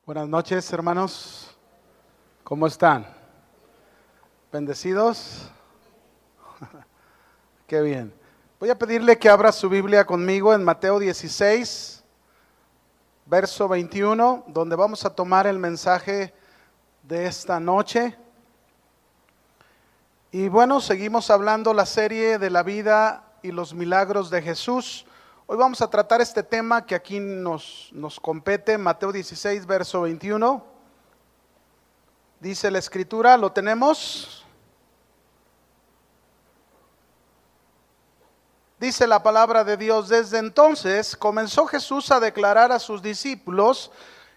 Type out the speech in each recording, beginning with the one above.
Buenas noches, hermanos. ¿Cómo están? ¿Bendecidos? Qué bien. Voy a pedirle que abra su Biblia conmigo en Mateo 16, verso 21, donde vamos a tomar el mensaje de esta noche. Y bueno, seguimos hablando la serie de la vida y los milagros de Jesús. Hoy vamos a tratar este tema que aquí nos compete, Mateo 16, verso 21. Dice la Escritura, ¿lo tenemos? Dice la palabra de Dios: desde entonces comenzó Jesús a declarar a sus discípulos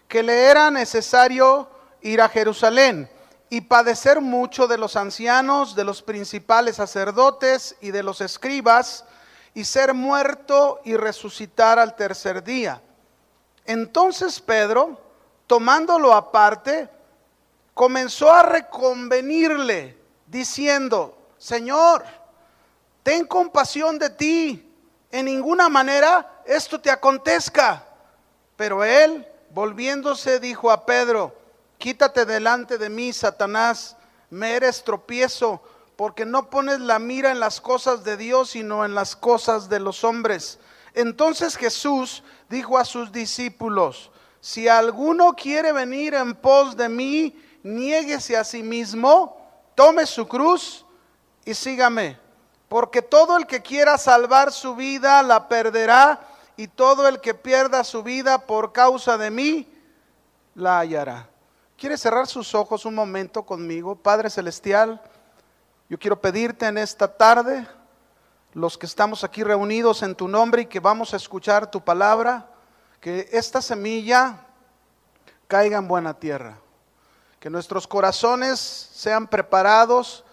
que le era necesario ir a Jerusalén y padecer mucho de los ancianos, de los principales sacerdotes y de los escribas, y ser muerto y resucitar al tercer día. Entonces Pedro, tomándolo aparte, comenzó a reconvenirle, diciendo: Señor, ten compasión de ti, en ninguna manera esto te acontezca. Pero él, volviéndose, dijo a Pedro: quítate delante de mí, Satanás, me eres tropiezo, porque no pones la mira en las cosas de Dios, sino en las cosas de los hombres. Entonces Jesús dijo a sus discípulos: si alguno quiere venir en pos de mí, niéguese a sí mismo, tome su cruz y sígame. Porque todo el que quiera salvar su vida la perderá, y todo el que pierda su vida por causa de mí la hallará. ¿Quiere cerrar sus ojos un momento conmigo? Padre Celestial, yo quiero pedirte en esta tarde, los que estamos aquí reunidos en tu nombre y que vamos a escuchar tu palabra, que esta semilla caiga en buena tierra, que nuestros corazones sean preparados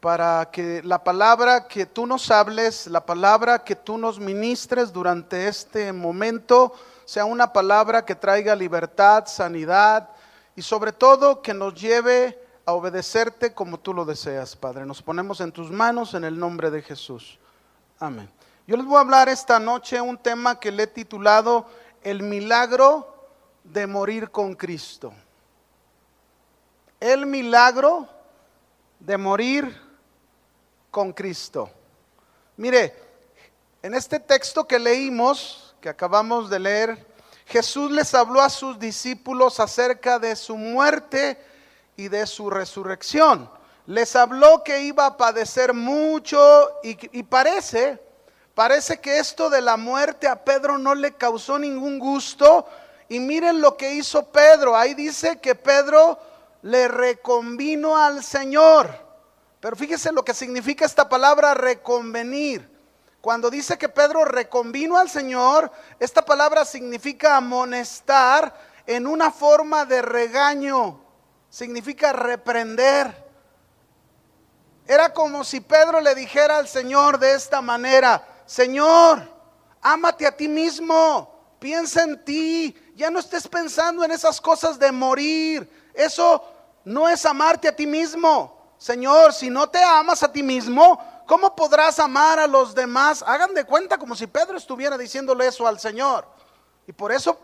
para que la palabra que tú nos hables, la palabra que tú nos ministres durante este momento, sea una palabra que traiga libertad, sanidad y sobre todo que nos lleve a obedecerte como tú lo deseas, Padre. Nos ponemos en tus manos en el nombre de Jesús. Amén. Yo les voy a hablar esta noche un tema que le he titulado El milagro de morir con Cristo. El milagro de morir con Cristo. Mire, en este texto que leímos, que acabamos de leer, Jesús les habló a sus discípulos acerca de su muerte y de su resurrección. Les habló que iba a padecer mucho y parece que esto de la muerte a Pedro no le causó ningún gusto. Y miren lo que hizo Pedro. Ahí dice que Pedro le reconvino al Señor. Pero fíjese lo que significa esta palabra reconvenir. Cuando dice que Pedro reconvino al Señor, esta palabra significa amonestar en una forma de regaño. Significa reprender. Era como si Pedro le dijera al Señor de esta manera: Señor, ámate a ti mismo, piensa en ti, ya no estés pensando en esas cosas de morir. Eso no es amarte a ti mismo. Señor, si no te amas a ti mismo, ¿cómo podrás amar a los demás? Hagan de cuenta como si Pedro estuviera diciéndole eso al Señor. Y por eso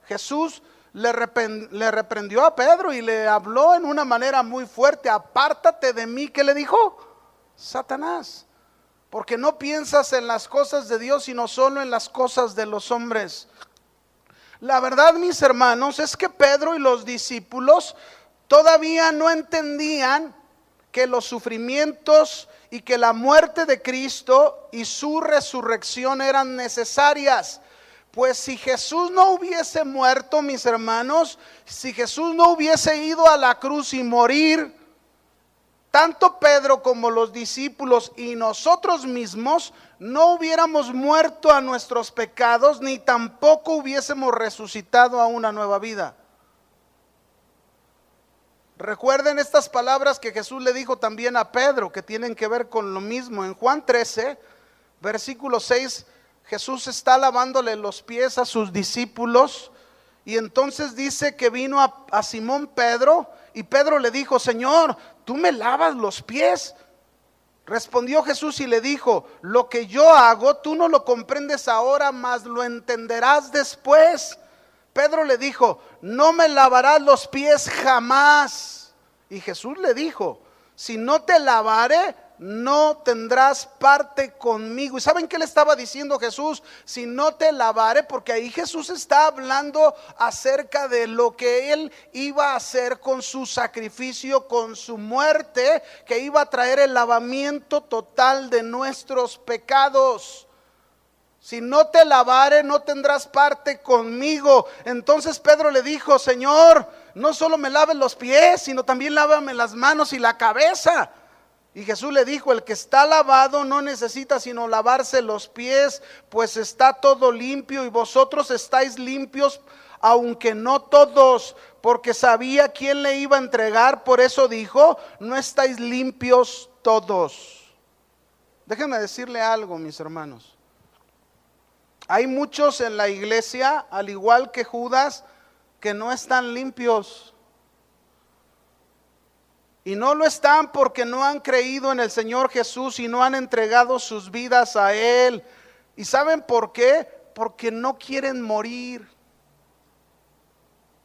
Jesús le reprendió a Pedro y le habló en una manera muy fuerte: apártate de mí. ¿Qué le dijo? Satanás, porque no piensas en las cosas de Dios, sino solo en las cosas de los hombres. La verdad, mis hermanos, es que Pedro y los discípulos todavía no entendían que los sufrimientos y que la muerte de Cristo y su resurrección eran necesarias. Pues si Jesús no hubiese muerto, mis hermanos, si Jesús no hubiese ido a la cruz y morir, tanto Pedro como los discípulos y nosotros mismos no hubiéramos muerto a nuestros pecados, ni tampoco hubiésemos resucitado a una nueva vida. Recuerden estas palabras que Jesús le dijo también a Pedro, que tienen que ver con lo mismo. En Juan 13, versículo 6, Jesús está lavándole los pies a sus discípulos y entonces dice que vino a Simón Pedro y Pedro le dijo: Señor, ¿tú me lavas los pies? Respondió Jesús y le dijo: lo que yo hago tú no lo comprendes ahora, mas lo entenderás después. Pedro le dijo, no me lavarás los pies jamás. Y Jesús le dijo, si no te lavare, no tendrás parte conmigo. ¿Y saben qué le estaba diciendo Jesús? Si no te lavare, porque ahí Jesús está hablando acerca de lo que Él iba a hacer con su sacrificio, con su muerte, que iba a traer el lavamiento total de nuestros pecados. Si no te lavare, no tendrás parte conmigo. Entonces Pedro le dijo, Señor, no solo me laves los pies, sino también lávame las manos y la cabeza. Y Jesús le dijo, el que está lavado no necesita sino lavarse los pies, pues está todo limpio, y vosotros estáis limpios, aunque no todos, porque sabía quién le iba a entregar. Por eso dijo, no estáis limpios todos. Déjenme decirle algo, mis hermanos. Hay muchos en la iglesia, al igual que Judas, que no están limpios. Y no lo están porque no han creído en el Señor Jesús y no han entregado sus vidas a Él. ¿Y saben por qué? Porque no quieren morir.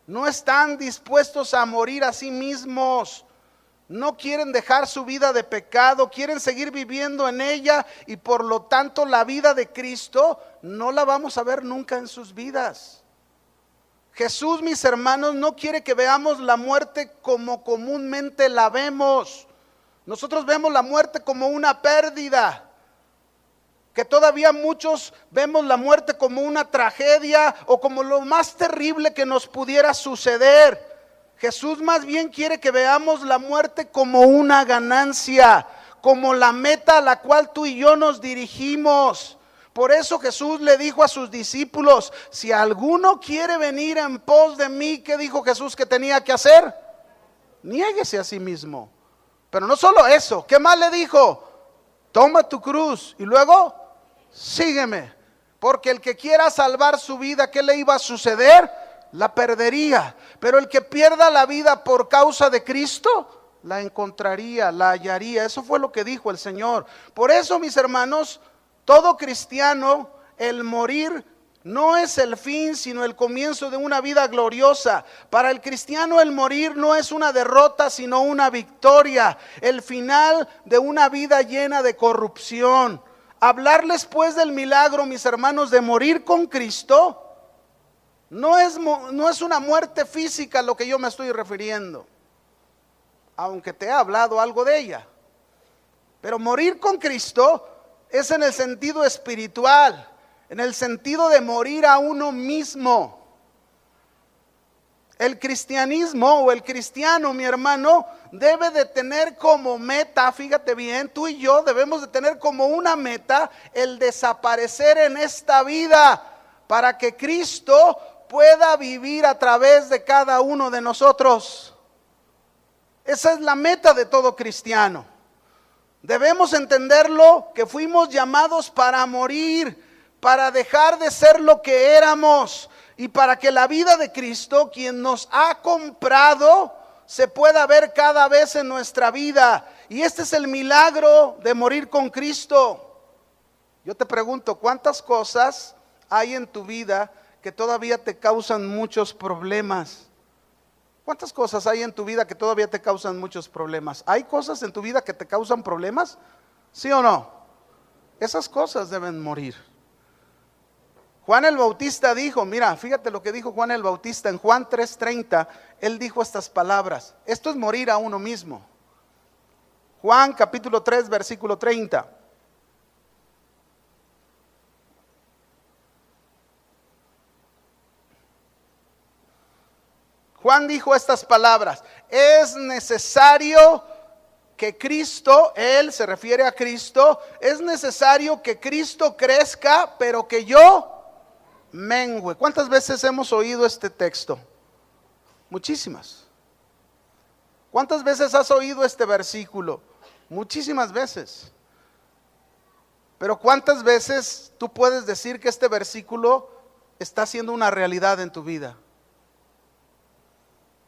No están dispuestos a morir a sí mismos. No quieren dejar su vida de pecado, quieren seguir viviendo en ella, y por lo tanto la vida de Cristo no la vamos a ver nunca en sus vidas. Jesús, mis hermanos, no quiere que veamos la muerte como comúnmente la vemos. Nosotros vemos la muerte como una pérdida, que todavía muchos vemos la muerte como una tragedia o como lo más terrible que nos pudiera suceder. Jesús más bien quiere que veamos la muerte como una ganancia, como la meta a la cual tú y yo nos dirigimos. Por eso Jesús le dijo a sus discípulos, si alguno quiere venir en pos de mí, ¿qué dijo Jesús que tenía que hacer? Niéguese a sí mismo. Pero no solo eso, ¿qué más le dijo? Toma tu cruz y luego sígueme. Porque el que quiera salvar su vida, ¿qué le iba a suceder? La perdería. Pero el que pierda la vida por causa de Cristo, la encontraría, la hallaría. Eso fue lo que dijo el Señor. Por eso, mis hermanos, todo cristiano, el morir no es el fin, sino el comienzo de una vida gloriosa. Para el cristiano el morir no es una derrota, sino una victoria. El final de una vida llena de corrupción. Hablarles pues del milagro, mis hermanos, de morir con Cristo, no es una muerte física a lo que yo me estoy refiriendo, aunque te he hablado algo de ella. Pero morir con Cristo es en el sentido espiritual, en el sentido de morir a uno mismo. El cristianismo o el cristiano, mi hermano, debe de tener como meta, fíjate bien, tú y yo debemos de tener como una meta el desaparecer en esta vida para que Cristo pueda vivir a través de cada uno de nosotros. Esa es la meta de todo cristiano. Debemos entenderlo, que fuimos llamados para morir, para dejar de ser lo que éramos, y para que la vida de Cristo, quien nos ha comprado, se pueda ver cada vez en nuestra vida. Y este es el milagro de morir con Cristo. Yo te pregunto, ¿cuántas cosas hay en tu vida que todavía te causan muchos problemas? ¿Cuántas cosas hay en tu vida que todavía te causan muchos problemas? ¿Hay cosas en tu vida que te causan problemas? ¿Sí o no? Esas cosas deben morir. Juan el Bautista dijo, mira, fíjate lo que dijo Juan el Bautista en Juan 3:30, él dijo estas palabras. Esto es morir a uno mismo. Juan capítulo 3 versículo 30. Juan dijo estas palabras: es necesario que Cristo, él se refiere a Cristo, es necesario que Cristo crezca, pero que yo mengüe. ¿Cuántas veces hemos oído este texto? Muchísimas. ¿Cuántas veces has oído este versículo? Muchísimas veces. Pero ¿cuántas veces tú puedes decir que este versículo está siendo una realidad en tu vida?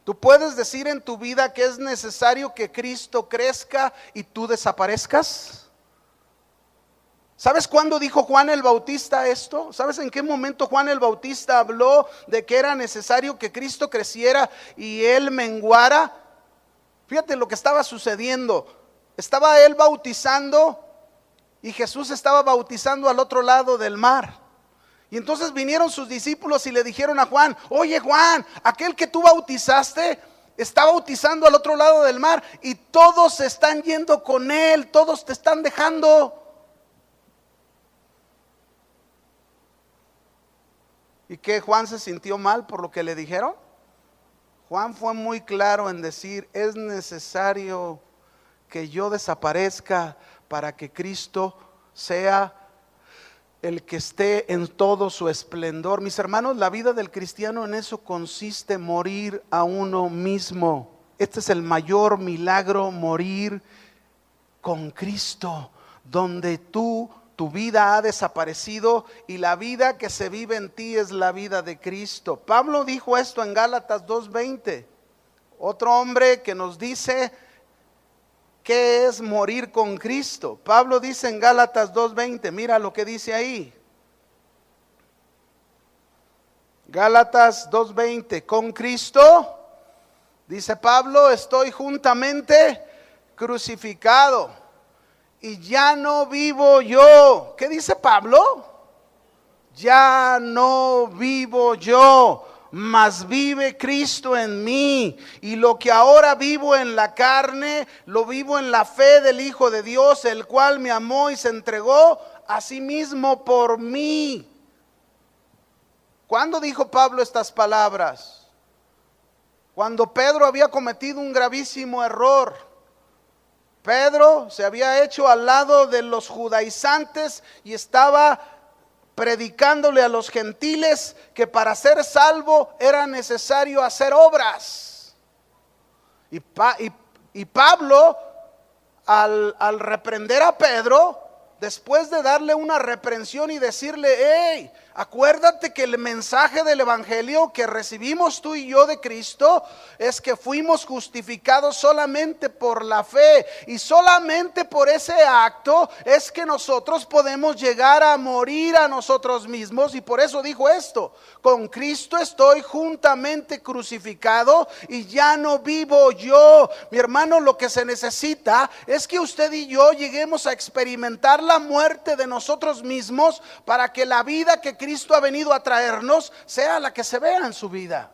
¿Tú puedes decir en tu vida que es necesario que Cristo crezca y tú desaparezcas? ¿Sabes cuándo dijo Juan el Bautista esto? ¿Sabes en qué momento Juan el Bautista habló de que era necesario que Cristo creciera y Él menguara? Fíjate lo que estaba sucediendo. Estaba Él bautizando y Jesús estaba bautizando al otro lado del mar. Y entonces vinieron sus discípulos y le dijeron a Juan: oye Juan, aquel que tú bautizaste está bautizando al otro lado del mar y todos se están yendo con él, todos te están dejando. ¿Y qué? ¿Juan se sintió mal por lo que le dijeron? Juan fue muy claro en decir: es necesario que yo desaparezca para que Cristo sea el que esté en todo su esplendor. Mis hermanos, la vida del cristiano en eso consiste: morir a uno mismo. Este es el mayor milagro, morir con Cristo, donde tu vida ha desaparecido y la vida que se vive en ti es la vida de Cristo. Pablo dijo esto en Gálatas 2:20. Otro hombre que nos dice ¿qué es morir con Cristo? Pablo dice en Gálatas 2:20, mira lo que dice ahí. Gálatas 2:20, con Cristo, dice Pablo, estoy juntamente crucificado y ya no vivo yo. ¿Qué dice Pablo? Ya no vivo yo, mas vive Cristo en mí, y lo que ahora vivo en la carne, lo vivo en la fe del Hijo de Dios, el cual me amó y se entregó a sí mismo por mí. ¿Cuándo dijo Pablo estas palabras? Cuando Pedro había cometido un gravísimo error. Pedro se había hecho al lado de los judaizantes y estaba predicándole a los gentiles que para ser salvo era necesario hacer obras. Y Pablo, al reprender a Pedro, después de darle una reprensión y decirle: hey, acuérdate que el mensaje del evangelio que recibimos tú y yo de Cristo es que fuimos justificados solamente por la fe, y solamente por ese acto es que nosotros podemos llegar a morir a nosotros mismos. Y por eso dijo esto: con Cristo estoy juntamente crucificado y ya no vivo yo. Mi hermano, lo que se necesita es que usted y yo lleguemos a experimentar la muerte de nosotros mismos para que la vida que Cristo ha venido a traernos sea la que se vea en su vida,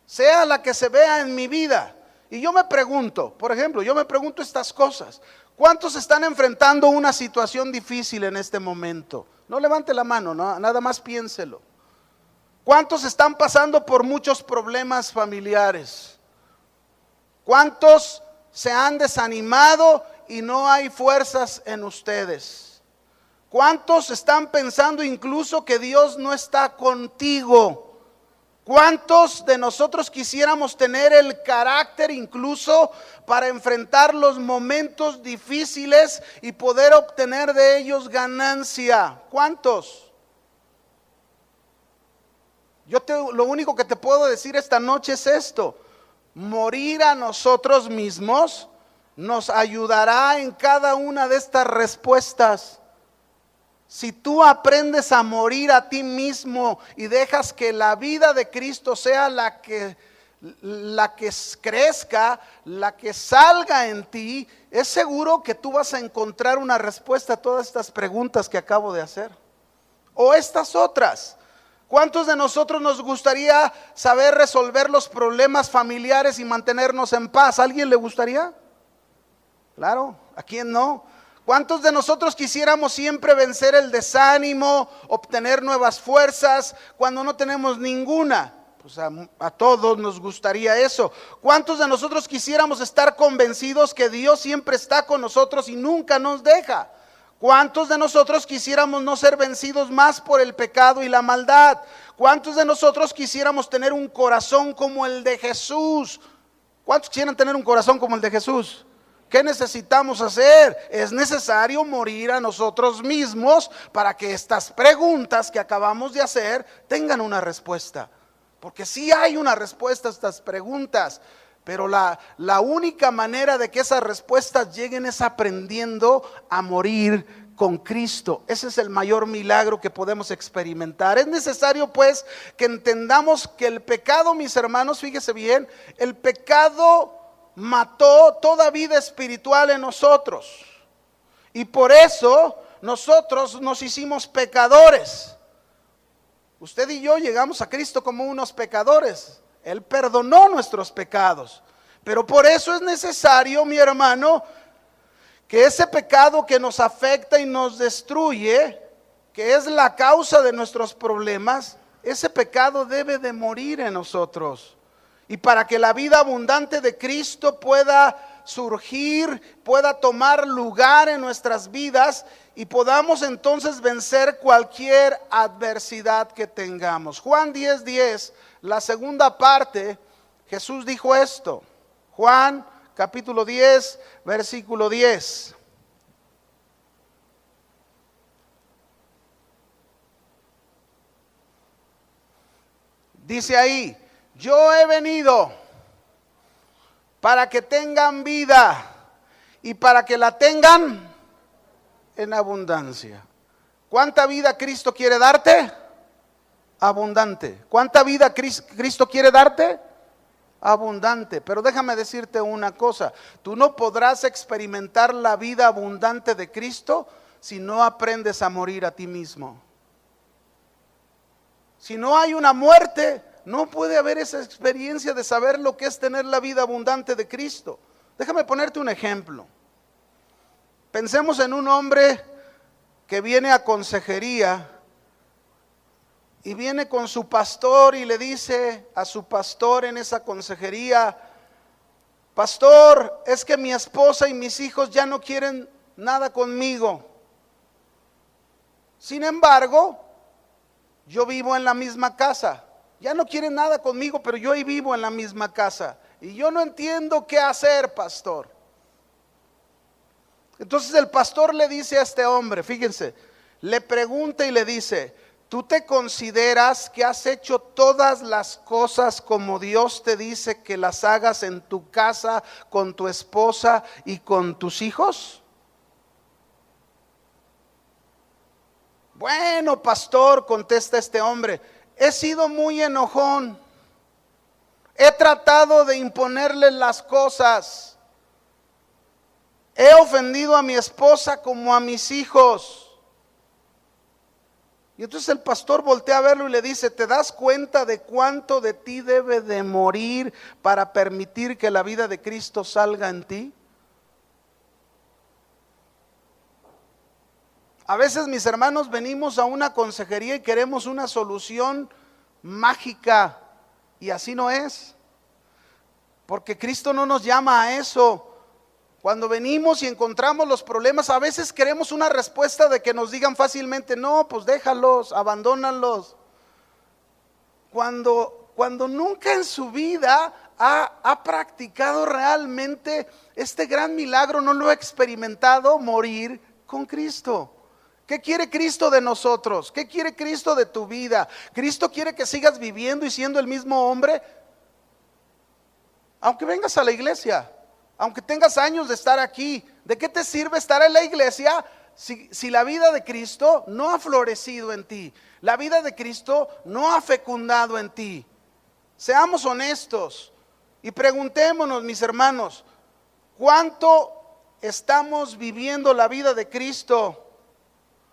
sea la que se vea en mi vida. Y yo me pregunto, por ejemplo, estas cosas: ¿cuántos están enfrentando una situación difícil en este momento? No levante la mano, no, nada más piénselo. ¿Cuántos están pasando por muchos problemas familiares? ¿Cuántos se han desanimado y no hay fuerzas en ustedes? ¿Cuántos están pensando incluso que Dios no está contigo? ¿Cuántos de nosotros quisiéramos tener el carácter incluso para enfrentar los momentos difíciles y poder obtener de ellos ganancia? ¿Cuántos? Lo único que te puedo decir esta noche es esto: morir a nosotros mismos nos ayudará en cada una de estas respuestas. Si tú aprendes a morir a ti mismo y dejas que la vida de Cristo sea la que crezca, la que salga en ti, es seguro que tú vas a encontrar una respuesta a todas estas preguntas que acabo de hacer, o estas otras. ¿Cuántos de nosotros nos gustaría saber resolver los problemas familiares y mantenernos en paz? ¿A alguien le gustaría? Claro, ¿a quién no? ¿Cuántos de nosotros quisiéramos siempre vencer el desánimo, obtener nuevas fuerzas cuando no tenemos ninguna? Pues a todos nos gustaría eso. ¿Cuántos de nosotros quisiéramos estar convencidos que Dios siempre está con nosotros y nunca nos deja? ¿Cuántos de nosotros quisiéramos no ser vencidos más por el pecado y la maldad? ¿Cuántos de nosotros quisiéramos tener un corazón como el de Jesús? ¿Cuántos quisieran tener un corazón como el de Jesús? ¿Qué necesitamos hacer? Es necesario morir a nosotros mismos para que estas preguntas que acabamos de hacer tengan una respuesta. Porque sí hay una respuesta a estas preguntas, pero la única manera de que esas respuestas lleguen es aprendiendo a morir con Cristo. Ese es el mayor milagro que podemos experimentar. Es necesario pues que entendamos que el pecado, mis hermanos, fíjese bien, el pecado mató toda vida espiritual en nosotros. Y por eso nosotros nos hicimos pecadores. Usted y yo llegamos a Cristo como unos pecadores. Él perdonó nuestros pecados. Pero por eso es necesario, mi hermano, que ese pecado que nos afecta y nos destruye, que es la causa de nuestros problemas, ese pecado debe de morir en nosotros. Y para que la vida abundante de Cristo pueda surgir, pueda tomar lugar en nuestras vidas y podamos entonces vencer cualquier adversidad que tengamos. Juan 10:10, la segunda parte, Jesús dijo esto. Juan capítulo 10, versículo 10. Dice ahí: yo he venido para que tengan vida y para que la tengan en abundancia. ¿Cuánta vida Cristo quiere darte? Abundante. ¿Cuánta vida Cristo quiere darte? Abundante. Pero déjame decirte una cosa: tú no podrás experimentar la vida abundante de Cristo si no aprendes a morir a ti mismo. Si no hay una muerte, no puede haber esa experiencia de saber lo que es tener la vida abundante de Cristo. Déjame ponerte un ejemplo. Pensemos en un hombre que viene a consejería y viene con su pastor y le dice a su pastor en esa consejería: pastor, es que mi esposa y mis hijos ya no quieren nada conmigo. Sin embargo, yo vivo en la misma casa. Ya no quieren nada conmigo, pero yo ahí vivo en la misma casa. Y yo no entiendo qué hacer, pastor. Entonces el pastor le dice a este hombre, fíjense, le pregunta y le dice: ¿tú te consideras que has hecho todas las cosas como Dios te dice que las hagas en tu casa, con tu esposa y con tus hijos? Bueno, pastor, contesta este hombre, he sido muy enojón. He tratado de imponerle las cosas. He ofendido a mi esposa como a mis hijos. Y entonces el pastor voltea a verlo y le dice: ¿te das cuenta de cuánto de ti debe de morir para permitir que la vida de Cristo salga en ti? A veces, mis hermanos, venimos a una consejería y queremos una solución mágica, y así no es, porque Cristo no nos llama a eso. Cuando venimos y encontramos los problemas, a veces queremos una respuesta de que nos digan fácilmente: no, pues déjalos, abandónalos. Cuando nunca en su vida ha practicado realmente este gran milagro, no lo ha experimentado, morir con Cristo. ¿Qué quiere Cristo de nosotros? ¿Qué quiere Cristo de tu vida? ¿Cristo quiere que sigas viviendo y siendo el mismo hombre? Aunque vengas a la iglesia, aunque tengas años de estar aquí, ¿de qué te sirve estar en la iglesia si la vida de Cristo no ha florecido en ti? La vida de Cristo no ha fecundado en ti. Seamos honestos y preguntémonos, mis hermanos, ¿cuánto estamos viviendo la vida de Cristo?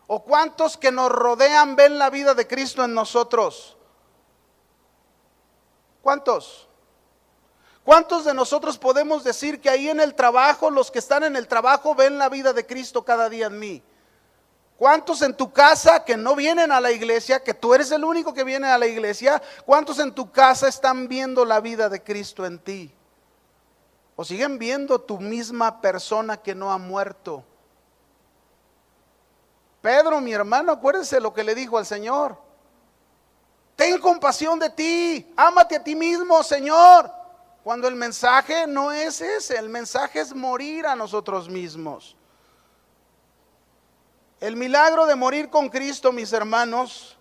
¿O cuántos que nos rodean ven la vida de Cristo en nosotros? ¿Cuántos? ¿Cuántos de nosotros podemos decir que ahí en el trabajo, los que están en el trabajo ven la vida de Cristo cada día en mí? ¿Cuántos en tu casa que no vienen a la iglesia, que tú eres el único que viene a la iglesia? ¿Cuántos en tu casa están viendo la vida de Cristo en ti? ¿O siguen viendo tu misma persona que no ha muerto? Pedro, mi hermano, acuérdense lo que le dijo al Señor: ten compasión de ti, ámate a ti mismo, Señor. Cuando el mensaje no es ese, el mensaje es morir a nosotros mismos. El milagro de morir con Cristo, mis hermanos,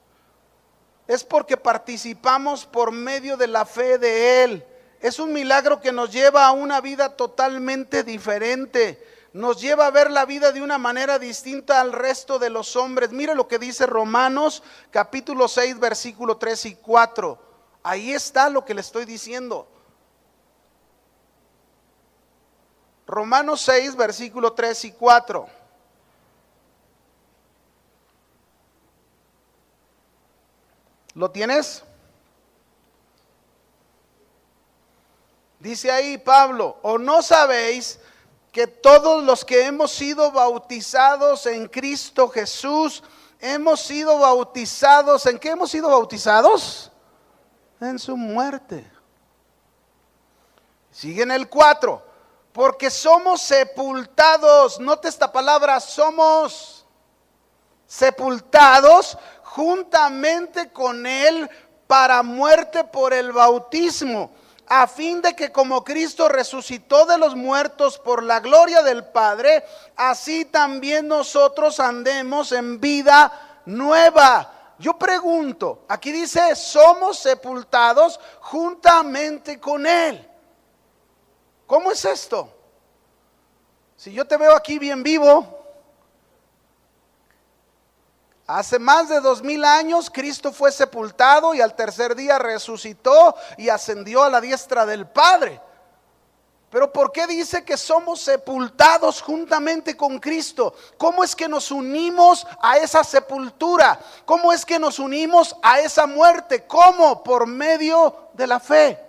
es porque participamos por medio de la fe de Él. Es un milagro que nos lleva a una vida totalmente diferente. nos lleva a ver la vida de una manera distinta al resto de los hombres. Mire lo que dice Romanos capítulo 6, versículo 3 y 4. Ahí está lo que le estoy diciendo. Romanos 6, versículo 3 y 4. ¿Lo tienes? Dice ahí Pablo: ¿o no sabéis que todos los que hemos sido bautizados en Cristo Jesús, hemos sido bautizados? ¿En qué hemos sido bautizados? En su muerte. Sigue en el 4. Porque somos sepultados. Note esta palabra: somos sepultados juntamente con Él para muerte por el bautismo, a fin de que como Cristo resucitó de los muertos por la gloria del Padre, así también nosotros andemos en vida nueva. Yo pregunto, aquí dice: somos sepultados juntamente con Él. ¿Cómo es esto? Si yo te veo aquí bien vivo, hace más de 2000 años Cristo fue sepultado y al tercer día resucitó y ascendió a la diestra del Padre. Pero ¿por qué dice que somos sepultados juntamente con Cristo? ¿Cómo es que nos unimos a esa sepultura? ¿Cómo es que nos unimos a esa muerte? ¿Cómo? Por medio de la fe.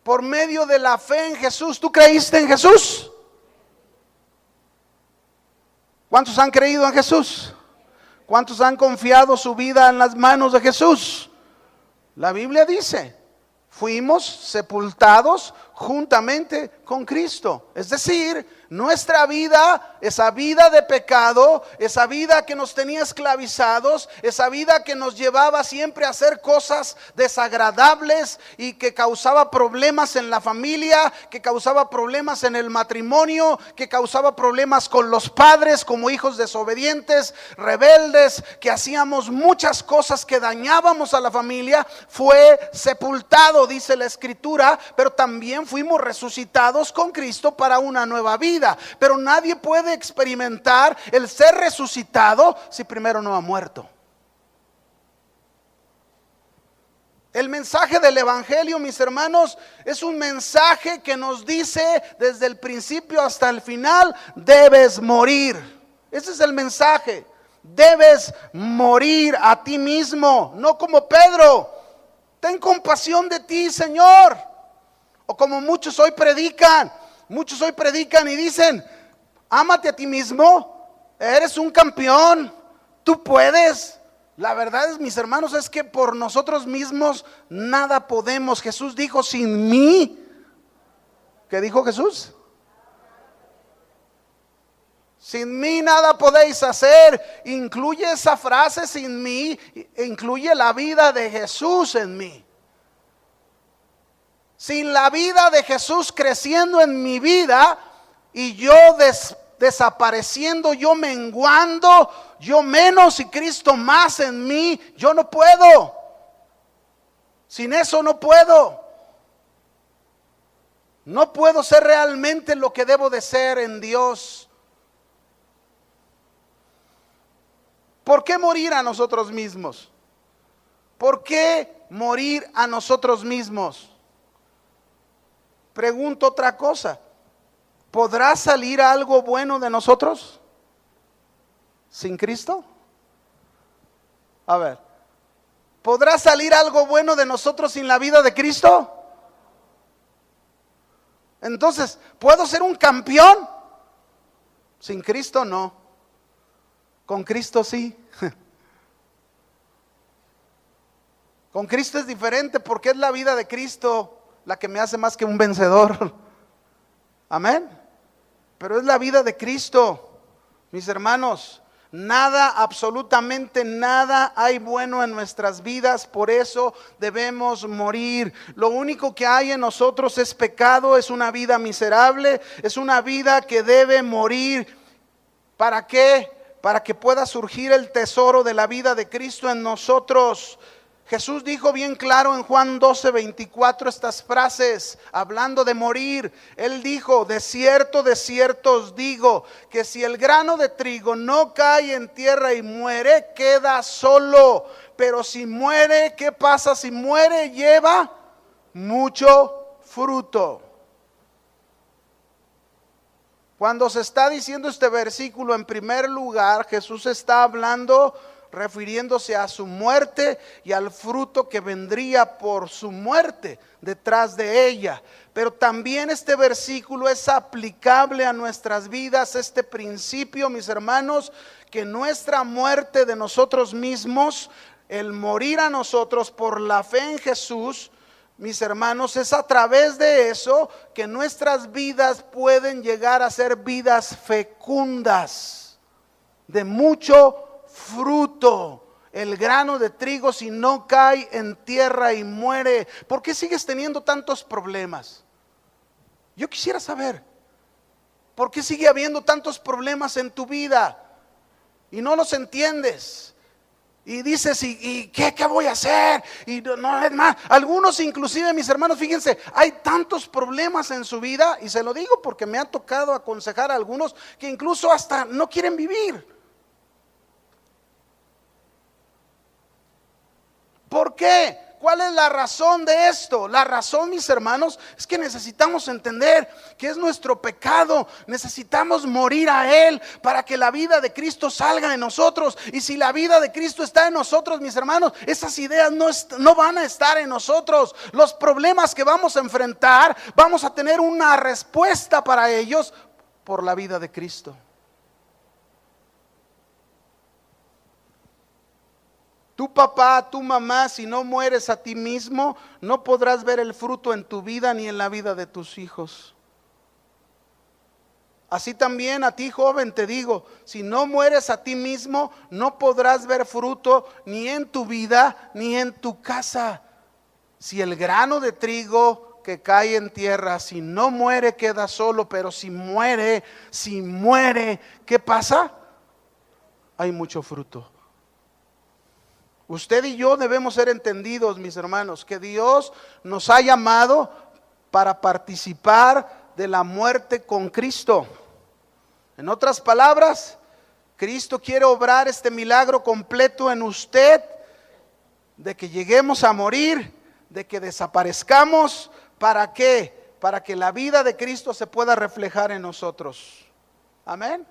Por medio de la fe en Jesús. ¿Tú creíste en Jesús? ¿Cuántos han creído en Jesús? ¿Cuántos han confiado su vida en las manos de Jesús? La Biblia dice: fuimos sepultados juntamente con Cristo. Es decir, nuestra vida, esa vida de pecado, esa vida que nos tenía esclavizados, esa vida que nos llevaba siempre a hacer cosas desagradables y que causaba problemas en la familia, que causaba problemas en el matrimonio, que causaba problemas con los padres como hijos desobedientes, rebeldes, que hacíamos muchas cosas que dañábamos a la familia, fue sepultado, dice la Escritura, pero también fuimos resucitados con Cristo para una nueva vida. Pero nadie puede experimentar el ser resucitado si primero no ha muerto. El mensaje del Evangelio, mis hermanos, es un mensaje que nos dice desde el principio hasta el final: debes morir. Ese es el mensaje. Debes morir a ti mismo, no como Pedro: ten compasión de ti, Señor. O como muchos hoy predican y dicen: ámate a ti mismo, eres un campeón, tú puedes. La verdad es, mis hermanos, es que por nosotros mismos nada podemos. Jesús dijo: sin mí. ¿Qué dijo Jesús? Sin mí nada podéis hacer. Incluye esa frase, sin mí, incluye la vida de Jesús en mí. Sin la vida de Jesús creciendo en mi vida y yo desapareciendo, yo menguando, yo menos y Cristo más en mí, yo no puedo. Sin eso no puedo. No puedo ser realmente lo que debo de ser en Dios. ¿Por qué morir a nosotros mismos? ¿Por qué morir a nosotros mismos? Pregunto otra cosa: ¿podrá salir algo bueno de nosotros sin Cristo? A ver, ¿podrá salir algo bueno de nosotros sin la vida de Cristo? Entonces, ¿puedo ser un campeón? Sin Cristo no. Con Cristo sí. Con Cristo es diferente, porque es la vida de Cristo la que me hace más que un vencedor. Amén. Pero es la vida de Cristo, mis hermanos. Nada, absolutamente nada hay bueno en nuestras vidas, por eso debemos morir. Lo único que hay en nosotros es pecado, es una vida miserable, es una vida que debe morir. ¿Para qué? Para que pueda surgir el tesoro de la vida de Cristo en nosotros. Jesús dijo bien claro en Juan 12:24 estas frases, hablando de morir. Él dijo: de cierto os digo, que si el grano de trigo no cae en tierra y muere, queda solo. Pero si muere, ¿qué pasa? Si muere, lleva mucho fruto. Cuando se está diciendo este versículo, en primer lugar, Jesús está hablando, refiriéndose a su muerte y al fruto que vendría por su muerte detrás de ella. Pero también este versículo es aplicable a nuestras vidas, este principio, mis hermanos, que nuestra muerte de nosotros mismos, el morir a nosotros por la fe en Jesús, mis hermanos, es a través de eso que nuestras vidas pueden llegar a ser vidas fecundas, de mucho fruto. El grano de trigo, si no cae en tierra y muere, ¿por qué sigues teniendo tantos problemas? Yo quisiera saber, ¿por qué sigue habiendo tantos problemas en tu vida y no los entiendes? Y dices, ¿y qué voy a hacer? Y no es más. Algunos inclusive, mis hermanos, fíjense, hay tantos problemas en su vida, y se lo digo porque me ha tocado aconsejar a algunos que incluso hasta no quieren vivir. ¿Por qué? ¿Cuál es la razón de esto? La razón, mis hermanos, es que necesitamos entender que es nuestro pecado. Necesitamos morir a Él para que la vida de Cristo salga de nosotros. Y si la vida de Cristo está en nosotros, mis hermanos, esas ideas no van a estar en nosotros. Los problemas que vamos a enfrentar, vamos a tener una respuesta para ellos por la vida de Cristo. Tu papá, tu mamá, si no mueres a ti mismo, no podrás ver el fruto en tu vida ni en la vida de tus hijos. Así también a ti, joven, te digo, si no mueres a ti mismo, no podrás ver fruto ni en tu vida ni en tu casa. Si el grano de trigo que cae en tierra, si no muere, queda solo, pero si muere, ¿qué pasa? Hay mucho fruto. Usted y yo debemos ser entendidos, mis hermanos, que Dios nos ha llamado para participar de la muerte con Cristo. En otras palabras, Cristo quiere obrar este milagro completo en usted, de que lleguemos a morir, de que desaparezcamos. ¿Para qué? Para que la vida de Cristo se pueda reflejar en nosotros. Amén.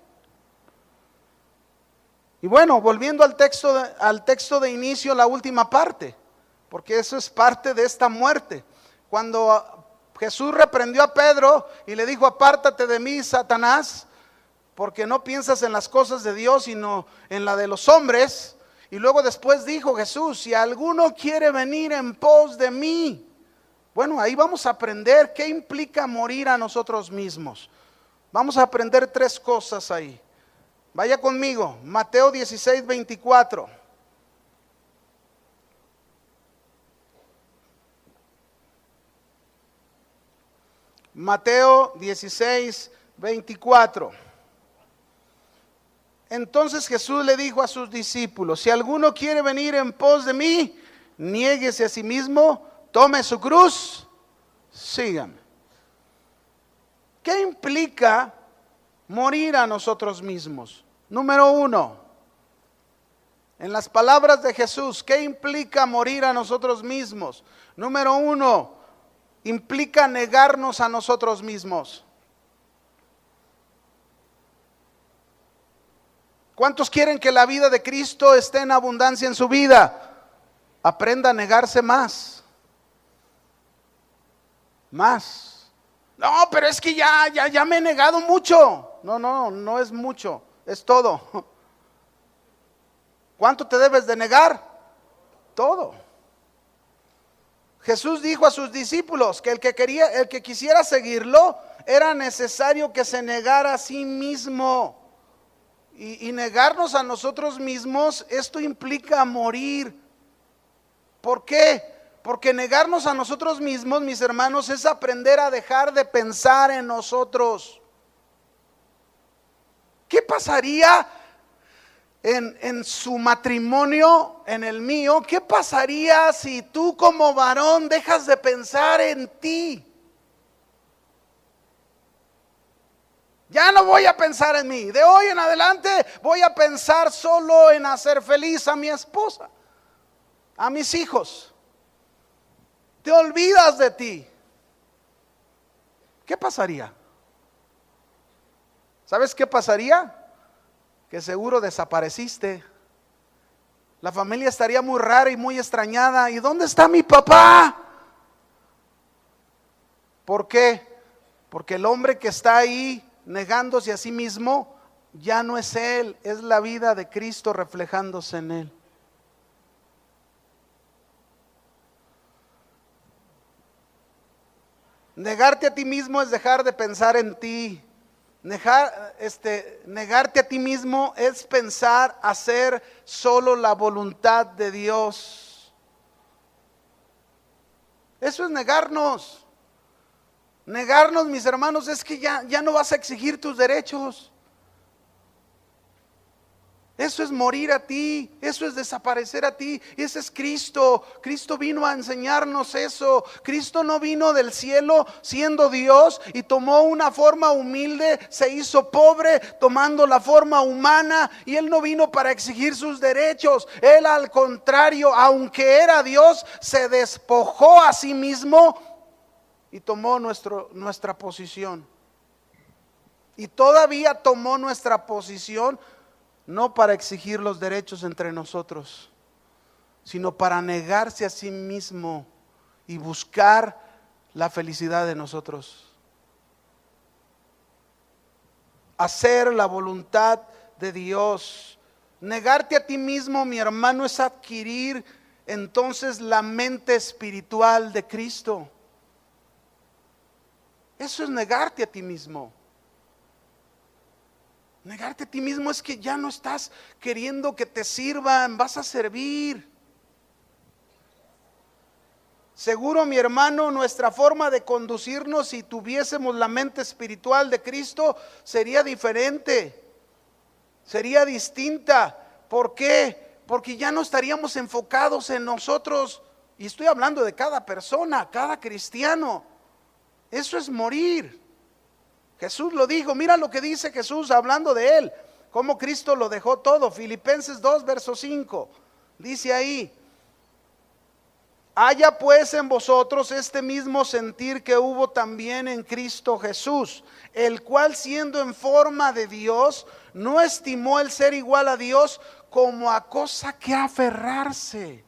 Y bueno, volviendo al texto de inicio, la última parte, porque eso es parte de esta muerte. Cuando Jesús reprendió a Pedro y le dijo: apártate de mí, Satanás, porque no piensas en las cosas de Dios, sino en la de los hombres. Y luego después dijo Jesús: si alguno quiere venir en pos de mí. Bueno, ahí vamos a aprender qué implica morir a nosotros mismos. Vamos a aprender 3 cosas ahí. Vaya conmigo, Mateo 16:24. Mateo 16:24. Entonces Jesús le dijo a sus discípulos: si alguno quiere venir en pos de mí, niéguese a sí mismo, tome su cruz, sígame. ¿Qué implica morir a nosotros mismos? Número 1, en las palabras de Jesús, ¿qué implica morir a nosotros mismos? Número 1, implica negarnos a nosotros mismos. ¿Cuántos quieren que la vida de Cristo esté en abundancia en su vida? Aprenda a negarse más. No, pero es que ya me he negado mucho. No es mucho, es todo. ¿Cuánto te debes de negar? Todo. Jesús dijo a sus discípulos que el que quisiera seguirlo, era necesario que se negara a sí mismo. Y negarnos a nosotros mismos, esto implica morir. ¿Por qué? Porque negarnos a nosotros mismos, mis hermanos, es aprender a dejar de pensar en nosotros. ¿Qué pasaría en su matrimonio, en el mío, ¿qué pasaría si tú como varón dejas de pensar en ti? Ya no voy a pensar en mí. De hoy en adelante voy a pensar solo en hacer feliz a mi esposa, a mis hijos. Te olvidas de ti. ¿Qué pasaría? ¿Sabes qué pasaría? Que seguro desapareciste. La familia estaría muy rara y muy extrañada. ¿Y dónde está mi papá? ¿Por qué? Porque el hombre que está ahí negándose a sí mismo ya no es él, es la vida de Cristo reflejándose en él. Negarte a ti mismo es dejar de pensar en ti. Negarte a ti mismo es pensar hacer solo la voluntad de Dios. Eso es negarnos. Negarnos, mis hermanos, es que ya no vas a exigir tus derechos. Eso es morir a ti, eso es desaparecer a ti. Ese es Cristo. Cristo vino a enseñarnos eso. Cristo no vino del cielo siendo Dios y tomó una forma humilde, se hizo pobre tomando la forma humana, y Él no vino para exigir sus derechos. Él, al contrario, aunque era Dios, se despojó a sí mismo y tomó nuestra posición. Y todavía tomó nuestra posición, no para exigir los derechos entre nosotros, sino para negarse a sí mismo y buscar la felicidad de nosotros. Hacer la voluntad de Dios. Negarte a ti mismo, mi hermano, es adquirir entonces la mente espiritual de Cristo. Eso es negarte a ti mismo. Negarte a ti mismo es que ya no estás queriendo que te sirvan, vas a servir. Seguro, mi hermano, nuestra forma de conducirnos, si tuviésemos la mente espiritual de Cristo, sería diferente, sería distinta. ¿Por qué? Porque ya no estaríamos enfocados en nosotros. Y estoy hablando de cada persona, cada cristiano. Eso es morir. Jesús lo dijo. Mira lo que dice Jesús hablando de Él, cómo Cristo lo dejó todo. Filipenses 2, verso 5, dice ahí: haya pues en vosotros este mismo sentir que hubo también en Cristo Jesús, el cual, siendo en forma de Dios, no estimó el ser igual a Dios como a cosa que aferrarse.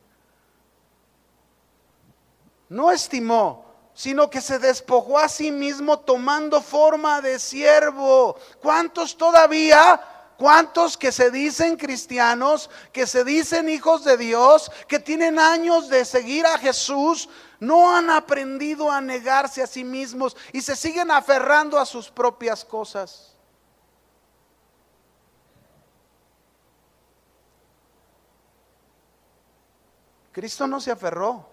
No estimó, sino que se despojó a sí mismo, tomando forma de siervo. ¿Cuántos todavía? ¿Cuántos que se dicen cristianos, que se dicen hijos de Dios, que tienen años de seguir a Jesús, no han aprendido a negarse a sí mismos y se siguen aferrando a sus propias cosas? Cristo no se aferró,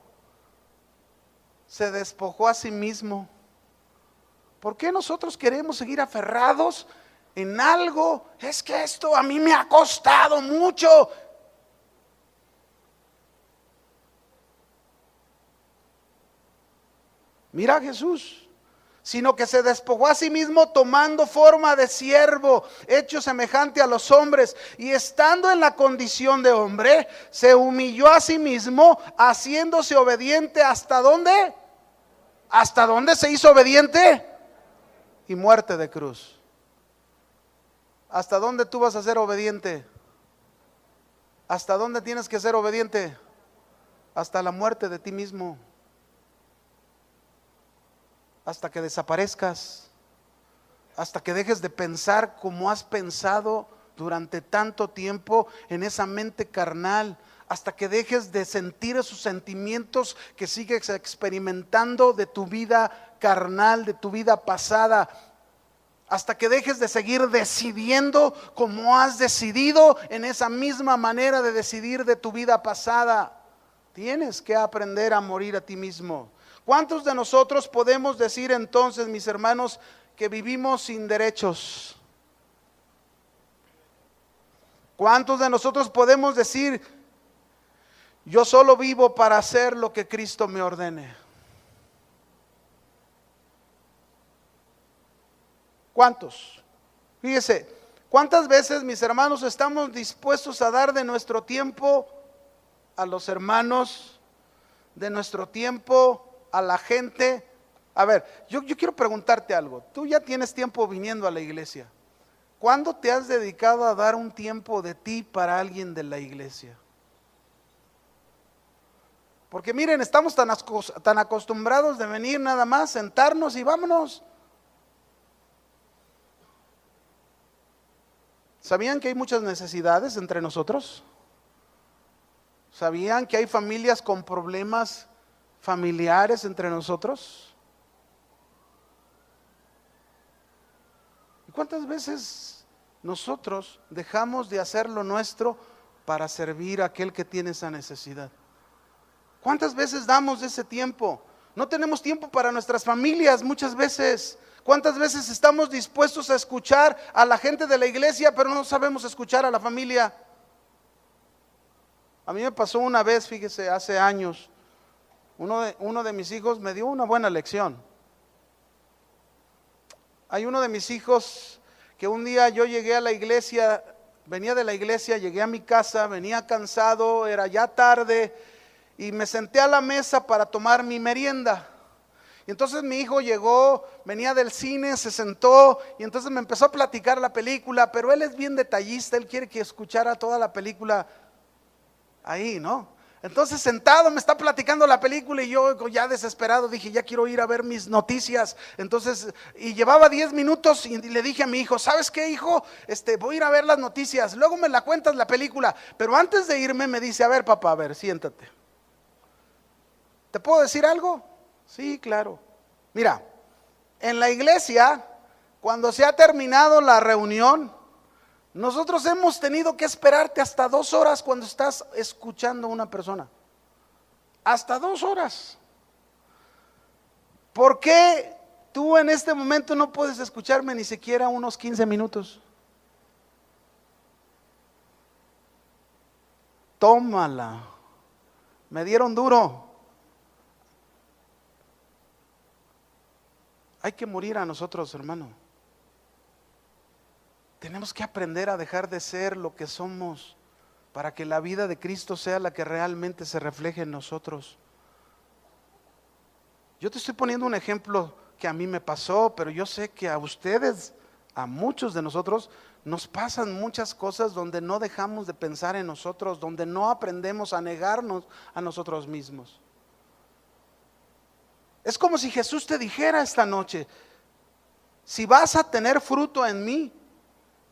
se despojó a sí mismo. ¿Por qué nosotros queremos seguir aferrados en algo? Es que esto a mí me ha costado mucho. Mira a Jesús, sino que se despojó a sí mismo, tomando forma de siervo, hecho semejante a los hombres, y estando en la condición de hombre, se humilló a sí mismo, haciéndose obediente. ¿Hasta dónde? ¿Hasta dónde se hizo obediente? Y muerte de cruz. ¿Hasta dónde tú vas a ser obediente? ¿Hasta dónde tienes que ser obediente? Hasta la muerte de ti mismo. Hasta que desaparezcas. Hasta que dejes de pensar como has pensado durante tanto tiempo en esa mente carnal. Hasta que dejes de sentir esos sentimientos que sigues experimentando de tu vida carnal, de tu vida pasada. Hasta que dejes de seguir decidiendo como has decidido en esa misma manera de decidir de tu vida pasada. Tienes que aprender a morir a ti mismo. ¿Cuántos de nosotros podemos decir entonces, mis hermanos, que vivimos sin derechos? ¿Cuántos de nosotros podemos decir, yo solo vivo para hacer lo que Cristo me ordene? ¿Cuántos? Fíjese, ¿cuántas veces, mis hermanos, estamos dispuestos a dar de nuestro tiempo a los hermanos, de nuestro tiempo a la gente? A ver, yo quiero preguntarte algo. Tú ya tienes tiempo viniendo a la iglesia. ¿Cuándo te has dedicado a dar un tiempo de ti para alguien de la iglesia? Porque miren, estamos tan acostumbrados de venir nada más, sentarnos y vámonos. ¿Sabían que hay muchas necesidades entre nosotros? ¿Sabían que hay familias con problemas familiares entre nosotros? ¿Y cuántas veces nosotros dejamos de hacer lo nuestro para servir a aquel que tiene esa necesidad? ¿Cuántas veces damos ese tiempo? No tenemos tiempo para nuestras familias muchas veces. ¿Cuántas veces estamos dispuestos a escuchar a la gente de la iglesia, pero no sabemos escuchar a la familia? A mí me pasó una vez, fíjese, hace años, uno de mis hijos me dio una buena lección. Hay uno de mis hijos que un día yo llegué a la iglesia, venía de la iglesia, llegué a mi casa, venía cansado, era ya tarde, y me senté a la mesa para tomar mi merienda. Y entonces mi hijo llegó, venía del cine, se sentó y entonces me empezó a platicar la película, pero él es bien detallista, él quiere que escuchara toda la película ahí, ¿no? Entonces sentado me está platicando la película y yo ya desesperado dije, ya quiero ir a ver mis noticias. Entonces, y llevaba 10 minutos y le dije a mi hijo, ¿sabes qué, hijo? Voy a ir a ver las noticias, luego me la cuentas la película. Pero antes de irme me dice, a ver papá, a ver, siéntate. ¿Te puedo decir algo? Sí, claro. Mira, en la iglesia, cuando se ha terminado la reunión, nosotros hemos tenido que esperarte hasta 2 horas cuando estás escuchando a una persona. Hasta 2 horas. ¿Por qué tú en este momento no puedes escucharme ni siquiera unos 15 minutos? Tómala. Me dieron duro. Hay que morir a nosotros, hermano. Tenemos que aprender a dejar de ser lo que somos para que la vida de Cristo sea la que realmente se refleje en nosotros. Yo te estoy poniendo un ejemplo que a mí me pasó, pero yo sé que a ustedes, a muchos de nosotros, nos pasan muchas cosas donde no dejamos de pensar en nosotros, donde no aprendemos a negarnos a nosotros mismos. Es como si Jesús te dijera esta noche, si vas a tener fruto en mí,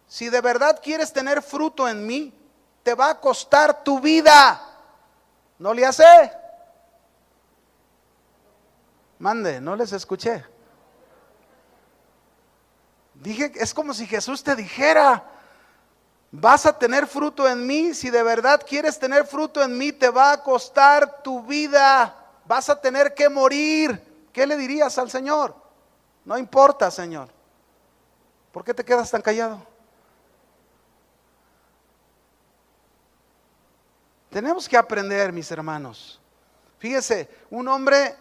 si de verdad quieres tener fruto en mí, te va a costar tu vida. ¿No le hace? Mande, no les escuché. Dije, es como si Jesús te dijera, vas a tener fruto en mí, si de verdad quieres tener fruto en mí, te va a costar tu vida. Vas a tener que morir. ¿Qué le dirías al Señor? No importa, Señor. ¿Por qué te quedas tan callado? Tenemos que aprender, mis hermanos. Fíjese, un hombre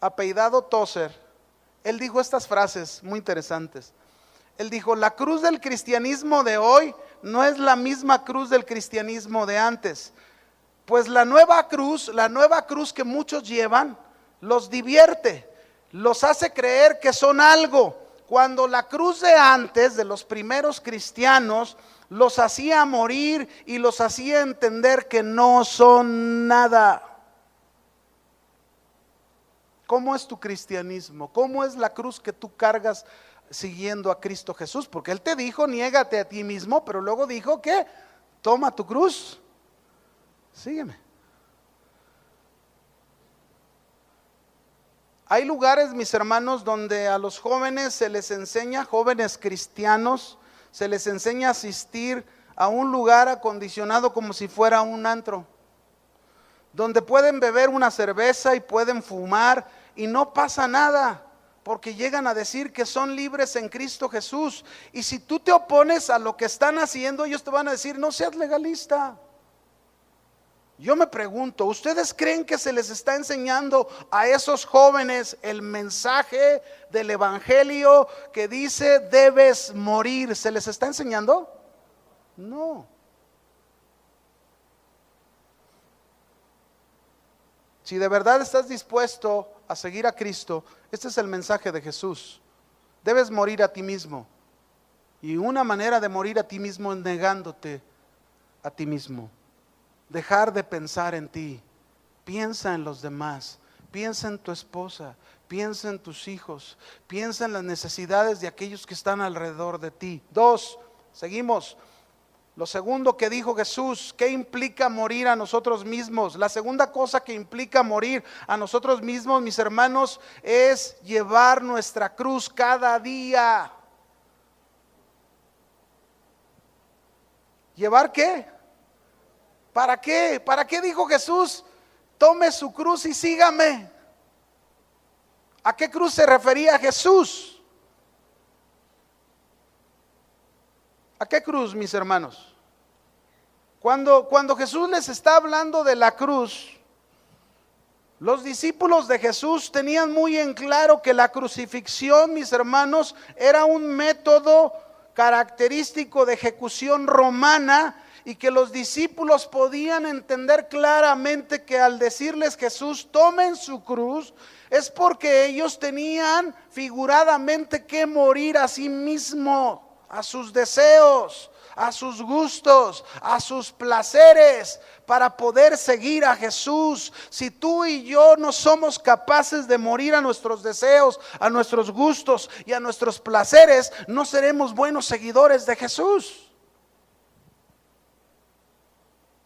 apellidado Tozer, él dijo estas frases muy interesantes. Él dijo, la cruz del cristianismo de hoy no es la misma cruz del cristianismo de antes. Pues la nueva cruz que muchos llevan, los divierte, los hace creer que son algo, cuando la cruz de antes, de los primeros cristianos, los hacía morir y los hacía entender que no son nada. ¿Cómo es tu cristianismo? ¿Cómo es la cruz que tú cargas siguiendo a Cristo Jesús? Porque Él te dijo, niégate a ti mismo, pero luego dijo que toma tu cruz. Sígueme. Hay lugares, mis hermanos, donde a los jóvenes se les enseña, jóvenes cristianos, se les enseña a asistir a un lugar acondicionado como si fuera un antro, donde pueden beber una cerveza y pueden fumar y no pasa nada, porque llegan a decir que son libres en Cristo Jesús. Y si tú te opones a lo que están haciendo, ellos te van a decir, no seas legalista. Yo me pregunto, ¿ustedes creen que se les está enseñando a esos jóvenes el mensaje del evangelio que dice debes morir? ¿Se les está enseñando? No. Si de verdad estás dispuesto a seguir a Cristo, este es el mensaje de Jesús. Debes morir a ti mismo. Y una manera de morir a ti mismo es negándote a ti mismo. Dejar de pensar en ti. Piensa en los demás. Piensa en tu esposa. Piensa en tus hijos. Piensa en las necesidades de aquellos que están alrededor de ti. 2, seguimos. Lo segundo que dijo Jesús, ¿qué implica morir a nosotros mismos? La segunda cosa que implica morir a nosotros mismos, mis hermanos, es llevar nuestra cruz cada día. ¿Llevar qué? ¿Para qué? ¿Para qué dijo Jesús? Tome su cruz y sígame. ¿A qué cruz se refería Jesús? ¿A qué cruz, mis hermanos? Cuando Jesús les está hablando de la cruz, los discípulos de Jesús tenían muy en claro que la crucifixión, mis hermanos, era un método característico de ejecución romana, y que los discípulos podían entender claramente que al decirles Jesús, tomen su cruz, es porque ellos tenían figuradamente que morir a sí mismos, a sus deseos, a sus gustos, a sus placeres, para poder seguir a Jesús. Si tú y yo no somos capaces de morir a nuestros deseos, a nuestros gustos y a nuestros placeres, no seremos buenos seguidores de Jesús.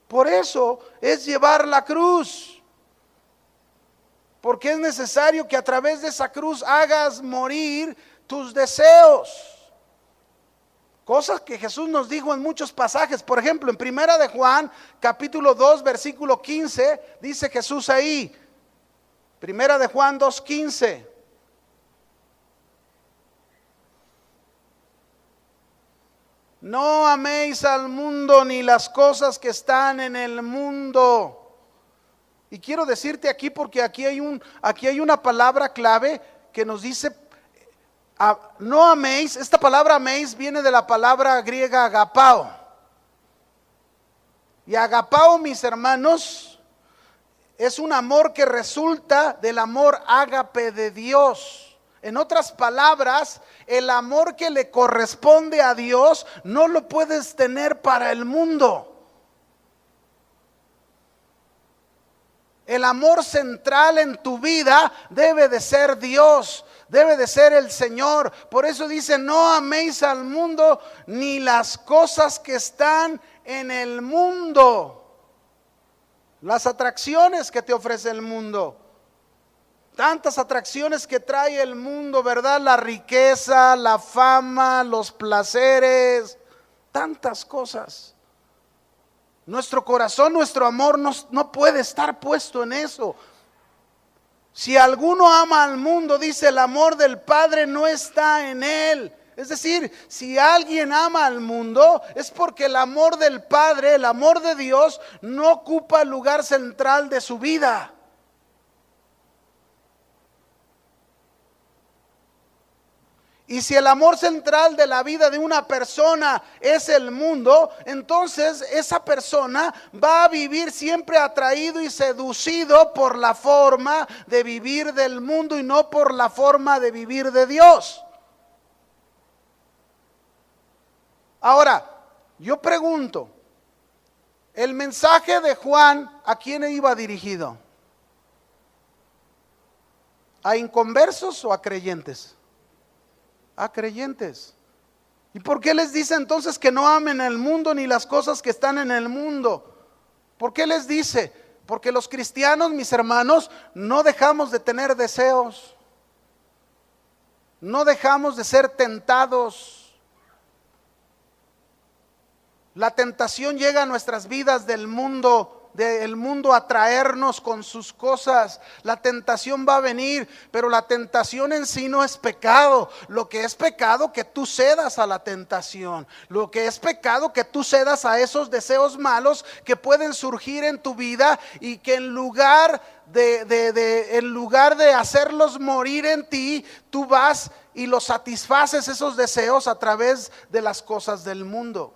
Por eso es llevar la cruz, porque es necesario que a través de esa cruz hagas morir tus deseos. Cosas que Jesús nos dijo en muchos pasajes. Por ejemplo, en Primera de Juan, capítulo 2, versículo 15, dice Jesús ahí, Primera de Juan 2:15. No améis al mundo ni las cosas que están en el mundo. Y quiero decirte aquí, porque aquí hay una palabra clave que nos dice, no améis. Esta palabra améis viene de la palabra griega agapao. Y agapao, mis hermanos, es un amor que resulta del amor ágape de Dios. En otras palabras, el amor que le corresponde a Dios no lo puedes tener para el mundo. El amor central en tu vida debe de ser Dios, debe de ser el Señor. Por eso dice, no améis al mundo ni las cosas que están en el mundo. Las atracciones que te ofrece el mundo. Tantas atracciones que trae el mundo, ¿verdad? La riqueza, la fama, los placeres, tantas cosas. Nuestro corazón, nuestro amor no puede estar puesto en eso. Si alguno ama al mundo, dice, el amor del Padre no está en él. Es decir, si alguien ama al mundo, es porque el amor del Padre, el amor de Dios, no ocupa el lugar central de su vida. Y si el amor central de la vida de una persona es el mundo, entonces esa persona va a vivir siempre atraído y seducido por la forma de vivir del mundo y no por la forma de vivir de Dios. Ahora, yo pregunto, ¿el mensaje de Juan a quién iba dirigido? ¿A inconversos o a creyentes? A creyentes. ¿Y por qué les dice entonces que no amen el mundo ni las cosas que están en el mundo? ¿Por qué les dice? Porque los cristianos, mis hermanos, no dejamos de tener deseos, no dejamos de ser tentados. La tentación llega a nuestras vidas del mundo del mundo atraernos con sus cosas. La tentación va a venir, pero la tentación en sí no es pecado. Lo que es pecado, que tú cedas a la tentación. Lo que es pecado, que tú cedas a esos deseos malos que pueden surgir en tu vida, y que en lugar de hacerlos morir en ti, tú vas y los satisfaces, esos deseos, a través de las cosas del mundo.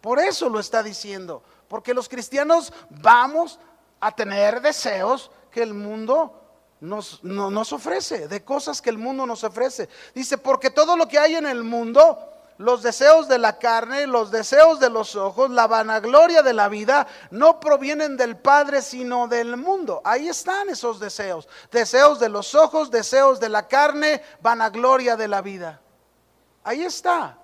Por eso lo está diciendo, porque los cristianos vamos a tener deseos que el mundo nos ofrece, de cosas que el mundo nos ofrece. Dice, porque todo lo que hay en el mundo, los deseos de la carne, los deseos de los ojos, la vanagloria de la vida, no provienen del Padre, sino del mundo. Ahí están esos deseos: deseos de los ojos, deseos de la carne, vanagloria de la vida. Ahí está.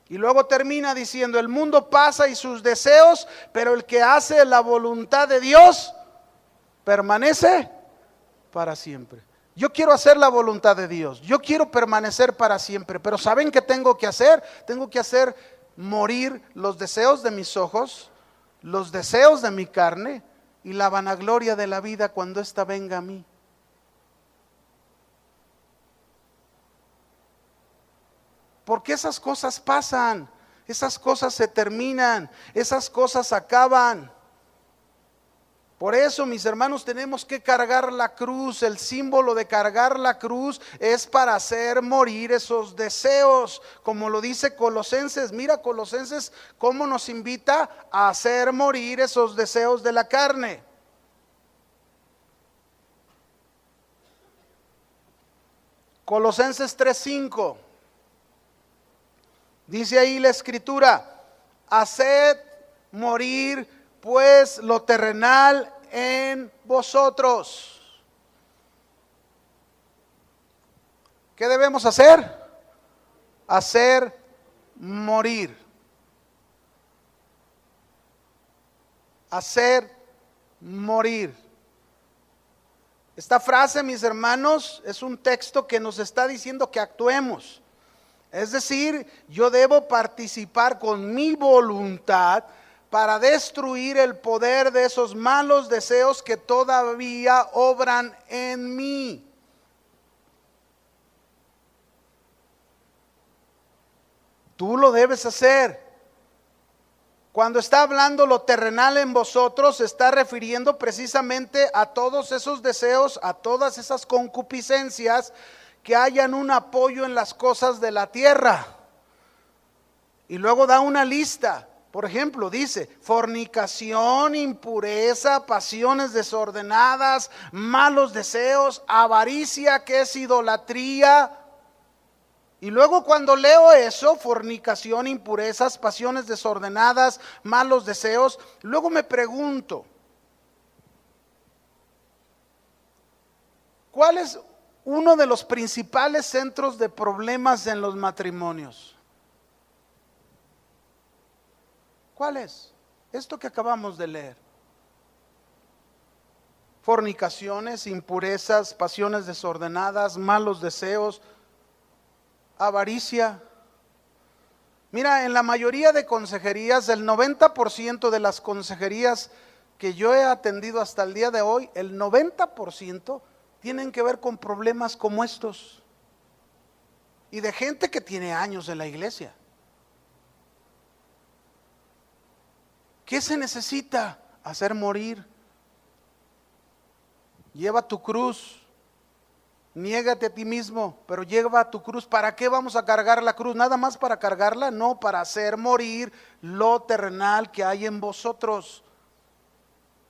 Y luego termina diciendo, el mundo pasa y sus deseos, pero el que hace la voluntad de Dios permanece para siempre. Yo quiero hacer la voluntad de Dios, yo quiero permanecer para siempre, pero ¿saben qué tengo que hacer? Tengo que hacer morir los deseos de mis ojos, los deseos de mi carne y la vanagloria de la vida cuando ésta venga a mí. Porque esas cosas pasan, esas cosas se terminan, esas cosas acaban. Por eso, mis hermanos, tenemos que cargar la cruz. El símbolo de cargar la cruz es para hacer morir esos deseos, como lo dice Colosenses. Mira Colosenses cómo nos invita a hacer morir esos deseos de la carne. Colosenses 3:5. Dice ahí la escritura, haced morir pues lo terrenal en vosotros. ¿Qué debemos hacer? Hacer morir. Hacer morir. Esta frase, mis hermanos, es un texto que nos está diciendo que actuemos. Es decir, yo debo participar con mi voluntad para destruir el poder de esos malos deseos que todavía obran en mí. Tú lo debes hacer. Cuando está hablando lo terrenal en vosotros, se está refiriendo precisamente a todos esos deseos, a todas esas concupiscencias que hayan un apoyo en las cosas de la tierra. Y luego da una lista. Por ejemplo, dice, fornicación, impureza, pasiones desordenadas, malos deseos, avaricia, que es idolatría. Y luego cuando leo eso, fornicación, impurezas, pasiones desordenadas, malos deseos, luego me pregunto, ¿cuál es uno de los principales centros de problemas en los matrimonios? ¿Cuál es? Esto que acabamos de leer. Fornicaciones, impurezas, pasiones desordenadas, malos deseos, avaricia. Mira, en la mayoría de consejerías, el 90% de las consejerías que yo he atendido hasta el día de hoy, el 90% tienen que ver con problemas como estos. Y de gente que tiene años en la iglesia. ¿Qué se necesita? Hacer morir. Lleva tu cruz. Niégate a ti mismo, pero lleva tu cruz. ¿Para qué vamos a cargar la cruz? ¿Nada más para cargarla? No, para hacer morir lo terrenal que hay en vosotros.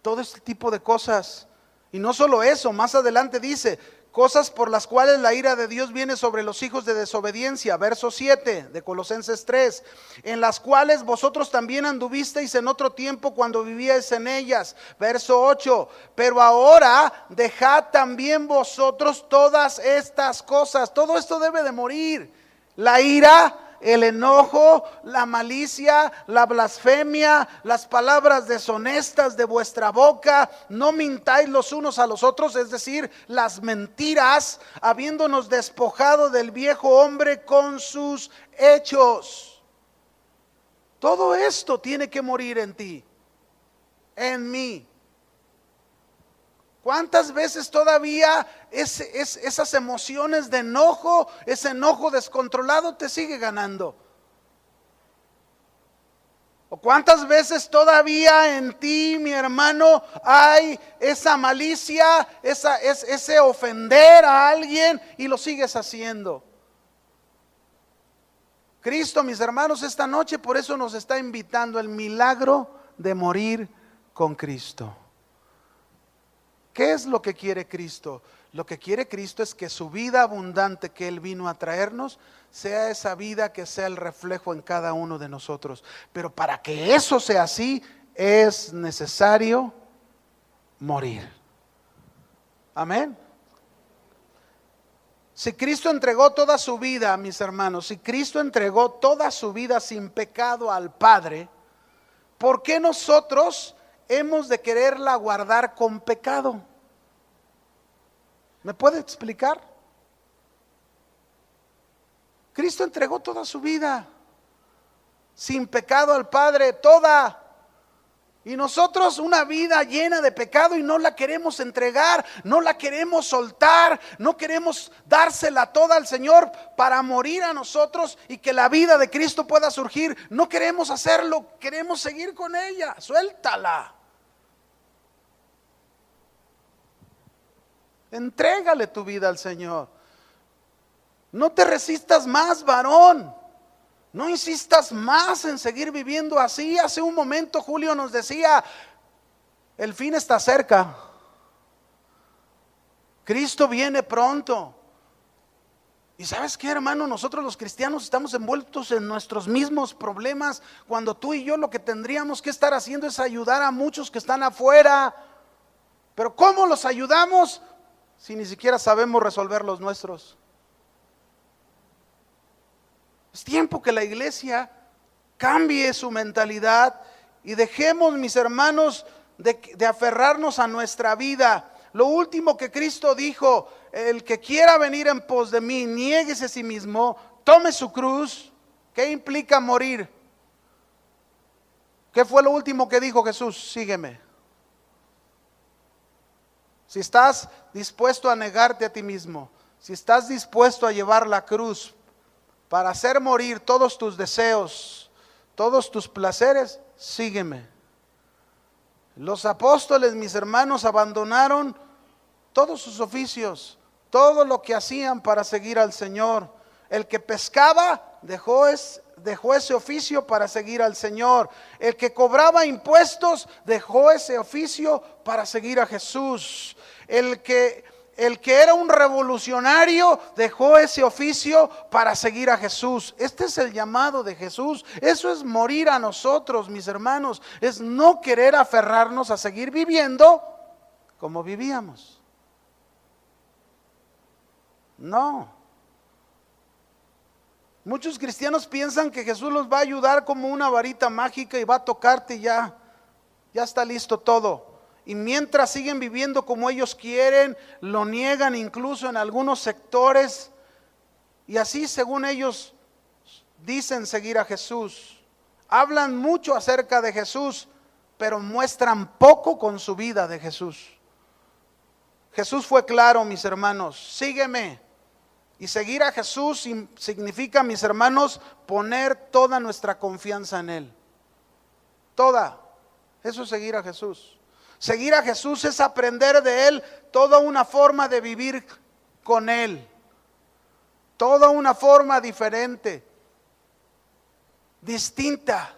Todo este tipo de cosas. Y no solo eso, más adelante dice, cosas por las cuales la ira de Dios viene sobre los hijos de desobediencia, verso 7 de Colosenses 3, en las cuales vosotros también anduvisteis en otro tiempo cuando vivíais en ellas, verso 8, pero ahora dejad también vosotros todas estas cosas. Todo esto debe de morir: la ira, el enojo, la malicia, la blasfemia, las palabras deshonestas de vuestra boca. No mintáis los unos a los otros, es decir, las mentiras, habiéndonos despojado del viejo hombre con sus hechos. Todo esto tiene que morir en ti, en mí. ¿Cuántas veces todavía esas emociones de enojo, ese enojo descontrolado te sigue ganando? ¿O cuántas veces todavía en ti, mi hermano, hay esa malicia, ese ofender a alguien y lo sigues haciendo? Cristo, mis hermanos, esta noche por eso nos está invitando el milagro de morir con Cristo. ¿Qué es lo que quiere Cristo? Lo que quiere Cristo es que su vida abundante que Él vino a traernos sea esa vida que sea el reflejo en cada uno de nosotros. Pero para que eso sea así, es necesario morir. Amén. Si Cristo entregó toda su vida, mis hermanos, si Cristo entregó toda su vida sin pecado al Padre, ¿por qué nosotros hemos de quererla guardar con pecado? ¿Me puede explicar? Cristo entregó toda su vida sin pecado al Padre, toda. Y nosotros una vida llena de pecado y no la queremos entregar, no la queremos soltar, no queremos dársela toda al Señor para morir a nosotros y que la vida de Cristo pueda surgir. No queremos hacerlo, queremos seguir con ella. Suéltala. Entrégale tu vida al Señor. No te resistas más, varón. No insistas más en seguir viviendo así. Hace un momento Julio nos decía, el fin está cerca. Cristo viene pronto. Y ¿sabes qué, hermano? Nosotros los cristianos estamos envueltos en nuestros mismos problemas, cuando tú y yo lo que tendríamos que estar haciendo es ayudar a muchos que están afuera. Pero ¿cómo los ayudamos si ni siquiera sabemos resolver los nuestros? Es tiempo que la iglesia cambie su mentalidad y dejemos, mis hermanos, de aferrarnos a nuestra vida. Lo último que Cristo dijo, el que quiera venir en pos de mí, niéguese a sí mismo, tome su cruz. ¿Qué implica morir? ¿Qué fue lo último que dijo Jesús? Sígueme. Si estás dispuesto a negarte a ti mismo, si estás dispuesto a llevar la cruz para hacer morir todos tus deseos, todos tus placeres, sígueme. Los apóstoles, mis hermanos, abandonaron todos sus oficios, todo lo que hacían para seguir al Señor. El que pescaba dejó ese oficio para seguir al Señor. El que cobraba impuestos dejó ese oficio para seguir a Jesús. El que era un revolucionario dejó ese oficio para seguir a Jesús. Este es el llamado de Jesús. Eso es morir a nosotros, mis hermanos. Es no querer aferrarnos a seguir viviendo como vivíamos. No. Muchos cristianos piensan que Jesús los va a ayudar como una varita mágica y va a tocarte y ya está listo todo. Y mientras siguen viviendo como ellos quieren, lo niegan incluso en algunos sectores. Y así, según ellos, dicen seguir a Jesús. Hablan mucho acerca de Jesús, pero muestran poco con su vida de Jesús. Jesús fue claro, mis hermanos, sígueme. Y seguir a Jesús significa, mis hermanos, poner toda nuestra confianza en Él. Toda. Eso es seguir a Jesús. Seguir a Jesús es aprender de Él toda una forma de vivir con Él. Toda una forma diferente, distinta.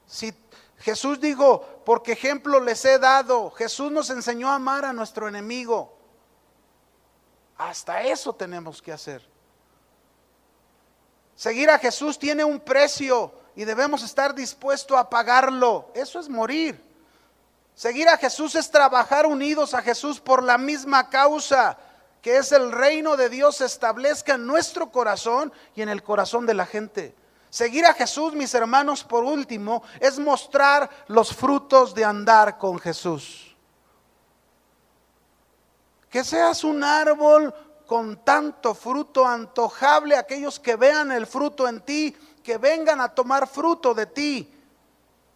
Si Jesús dijo, porque ejemplo les he dado, Jesús nos enseñó a amar a nuestro enemigo. Hasta eso tenemos que hacer. Seguir a Jesús tiene un precio y debemos estar dispuestos a pagarlo. Eso es morir. Seguir a Jesús es trabajar unidos a Jesús por la misma causa, que es el reino de Dios se establezca en nuestro corazón y en el corazón de la gente. Seguir a Jesús, mis hermanos, por último, es mostrar los frutos de andar con Jesús. Que seas un árbol con tanto fruto, antojable a aquellos que vean el fruto en ti que vengan a tomar fruto de ti.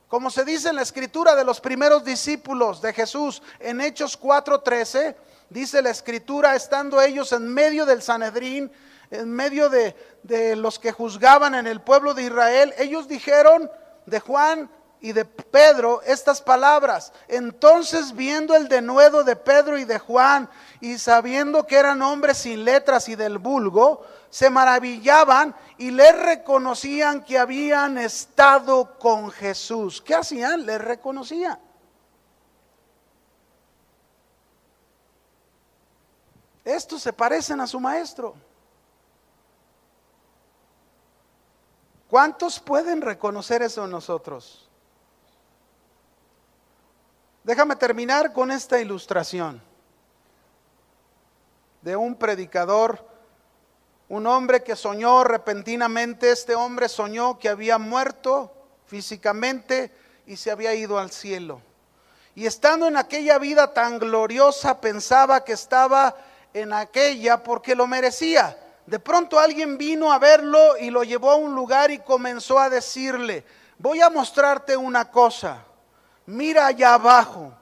Como se dice en la escritura de los primeros discípulos de Jesús, en Hechos 4:13, dice la escritura, estando ellos en medio del Sanedrín, en medio de los que juzgaban en el pueblo de Israel, ellos dijeron de Juan y de Pedro estas palabras. Entonces, viendo el denuedo de Pedro y de Juan, y sabiendo que eran hombres sin letras y del vulgo, se maravillaban y les reconocían que habían estado con Jesús. ¿Qué hacían? Les reconocían. Estos se parecen a su maestro. ¿Cuántos pueden reconocer eso en nosotros? Déjame terminar con esta ilustración de un predicador, un hombre que soñó repentinamente. Este hombre soñó que había muerto físicamente y se había ido al cielo. Y estando en aquella vida tan gloriosa, pensaba que estaba en aquella porque lo merecía. De pronto alguien vino a verlo y lo llevó a un lugar y comenzó a decirle: voy a mostrarte una cosa, mira allá abajo,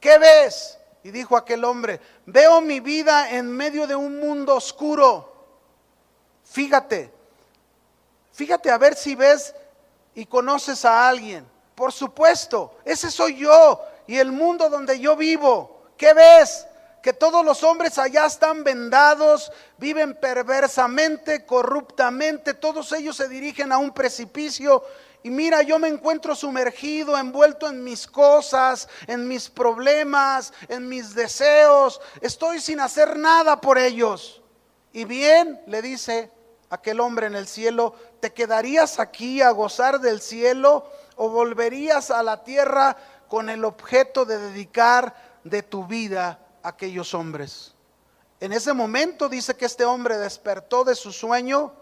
¿qué ves? Y dijo aquel hombre: veo mi vida en medio de un mundo oscuro. Fíjate a ver si ves y conoces a alguien. Por supuesto, ese soy yo y el mundo donde yo vivo. ¿Qué ves? Que todos los hombres allá están vendados, viven perversamente, corruptamente, todos ellos se dirigen a un precipicio. Y mira, yo me encuentro sumergido, envuelto en mis cosas, en mis problemas, en mis deseos. Estoy sin hacer nada por ellos. Y bien, le dice aquel hombre en el cielo, ¿te quedarías aquí a gozar del cielo o volverías a la tierra con el objeto de dedicar de tu vida a aquellos hombres? En ese momento dice que este hombre despertó de su sueño.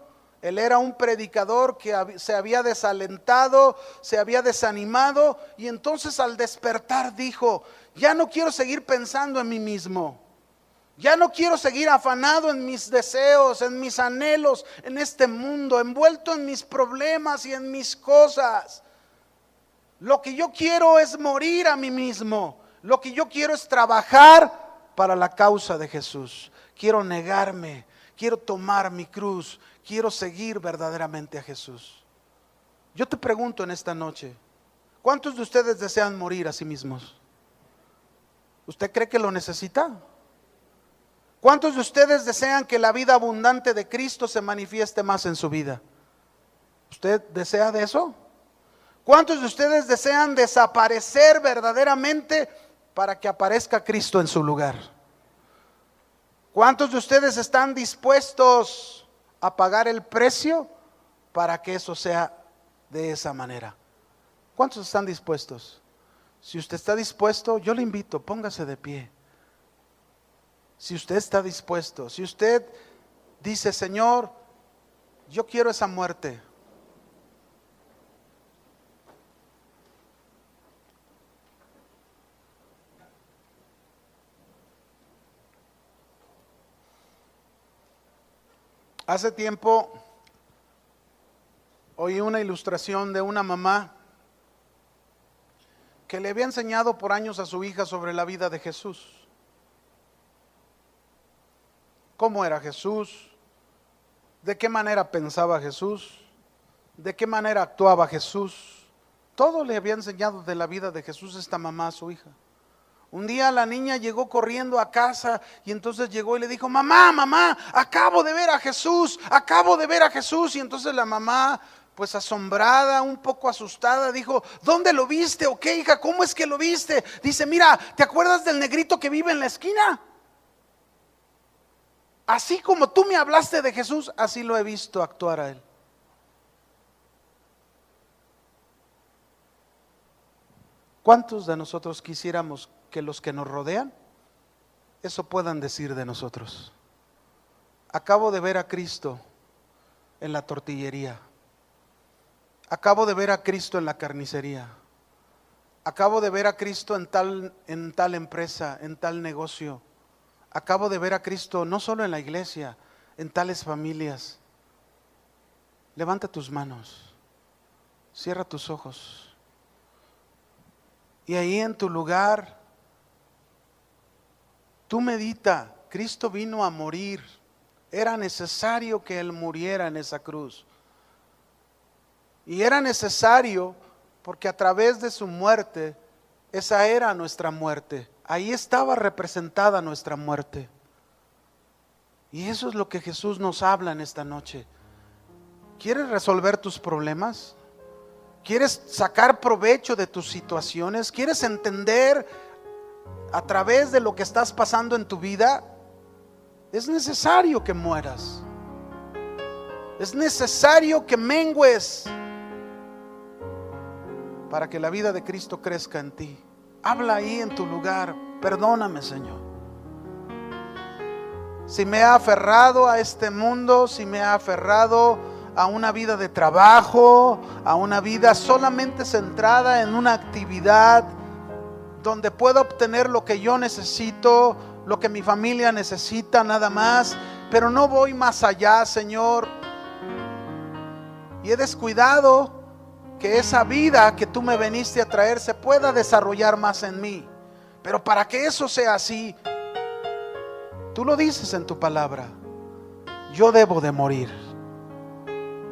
Él era un predicador que se había desalentado, se había desanimado, y entonces al despertar dijo: ya no quiero seguir pensando en mí mismo. Ya no quiero seguir afanado en mis deseos, en mis anhelos, en este mundo, envuelto en mis problemas y en mis cosas. Lo que yo quiero es morir a mí mismo. Lo que yo quiero es trabajar para la causa de Jesús. Quiero negarme, quiero tomar mi cruz, quiero seguir verdaderamente a Jesús. Yo te pregunto en esta noche, ¿cuántos de ustedes desean morir a sí mismos? ¿Usted cree que lo necesita? ¿Cuántos de ustedes desean que la vida abundante de Cristo se manifieste más en su vida? ¿Usted desea de eso? ¿Cuántos de ustedes desean desaparecer verdaderamente para que aparezca Cristo en su lugar? ¿Cuántos de ustedes están dispuestos a pagar el precio para que eso sea de esa manera? ¿Cuántos están dispuestos? Si usted está dispuesto, yo le invito, póngase de pie. Si usted está dispuesto, si usted dice: Señor, yo quiero esa muerte. Hace tiempo oí una ilustración de una mamá que le había enseñado por años a su hija sobre la vida de Jesús. ¿Cómo era Jesús? ¿De qué manera pensaba Jesús? ¿De qué manera actuaba Jesús? Todo le había enseñado de la vida de Jesús esta mamá a su hija. Un día la niña llegó corriendo a casa y entonces llegó y le dijo: mamá, acabo de ver a Jesús, acabo de ver a Jesús. Y entonces la mamá, pues asombrada, un poco asustada, dijo: ¿dónde lo viste? ¿O qué, hija? ¿Cómo es que lo viste? Dice: mira, ¿te acuerdas del negrito que vive en la esquina? Así como tú me hablaste de Jesús, así lo he visto actuar a él. ¿Cuántos de nosotros quisiéramos que los que nos rodean eso puedan decir de nosotros? Acabo de ver a Cristo en la tortillería. Acabo de ver a Cristo en la carnicería. Acabo de ver a Cristo en tal empresa, en tal negocio. Acabo de ver a Cristo no solo en la iglesia, en tales familias. Levanta tus manos, cierra tus ojos. Y ahí en tu lugar, tú medita, Cristo vino a morir. Era necesario que Él muriera en esa cruz. Y era necesario porque a través de su muerte, esa era nuestra muerte. Ahí estaba representada nuestra muerte. Y eso es lo que Jesús nos habla en esta noche. ¿Quieres resolver tus problemas? ¿Quieres sacar provecho de tus situaciones? ¿Quieres entender a través de lo que estás pasando en tu vida? Es necesario que mueras. Es necesario que mengues para que la vida de Cristo crezca en ti. Habla ahí en tu lugar. Perdóname, Señor. Si me he aferrado a este mundo, si me he aferrado a una vida de trabajo, a una vida solamente centrada en una actividad donde puedo obtener lo que yo necesito, lo que mi familia necesita, nada más, pero no voy más allá, Señor. Y he descuidado que esa vida que tú me viniste a traer se pueda desarrollar más en mí. Pero para que eso sea así, tú lo dices en tu palabra, yo debo de morir,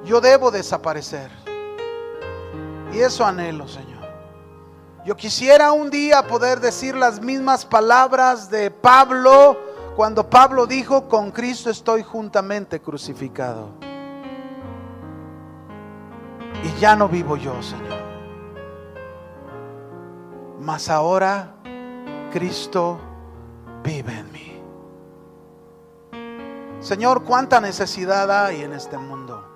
yo debo desaparecer. Y eso anhelo, Señor. Yo quisiera un día poder decir las mismas palabras de Pablo, cuando Pablo dijo, con Cristo estoy juntamente crucificado. Y ya no vivo yo, Señor, mas ahora Cristo vive en mí. Señor, cuánta necesidad hay en este mundo.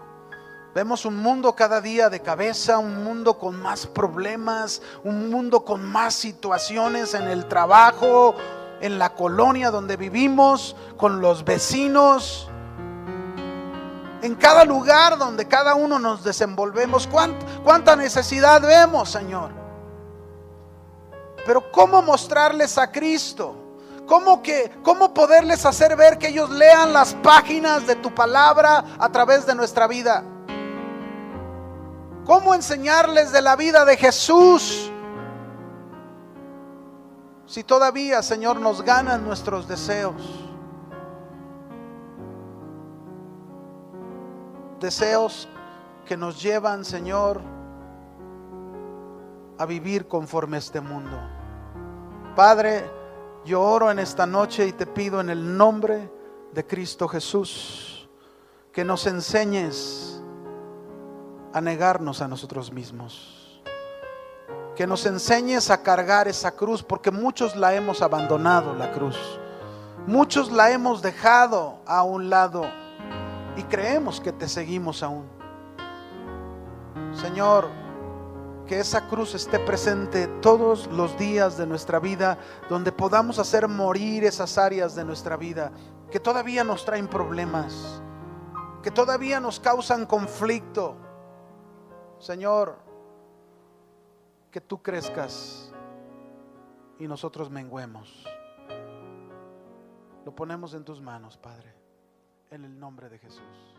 Vemos un mundo cada día de cabeza, un mundo con más problemas, un mundo con más situaciones en el trabajo, en la colonia donde vivimos, con los vecinos, en cada lugar donde cada uno nos desenvolvemos. Cuánta necesidad vemos, Señor. Pero ¿cómo mostrarles a Cristo? ¿Cómo poderles hacer ver que ellos lean las páginas de tu palabra a través de nuestra vida? ¿Cómo enseñarles de la vida de Jesús? Si todavía, Señor, nos ganan nuestros deseos. Deseos que nos llevan, Señor, a vivir conforme a este mundo. Padre, yo oro en esta noche y te pido en el nombre de Cristo Jesús que nos enseñes a negarnos a nosotros mismos, que nos enseñes a cargar esa cruz, porque muchos la hemos abandonado, la cruz, muchos la hemos dejado a un lado y creemos que te seguimos aún. Señor, que esa cruz esté presente todos los días de nuestra vida, donde podamos hacer morir esas áreas de nuestra vida que todavía nos traen problemas, que todavía nos causan conflicto. Señor, que tú crezcas y nosotros menguemos. Lo ponemos en tus manos, Padre, en el nombre de Jesús.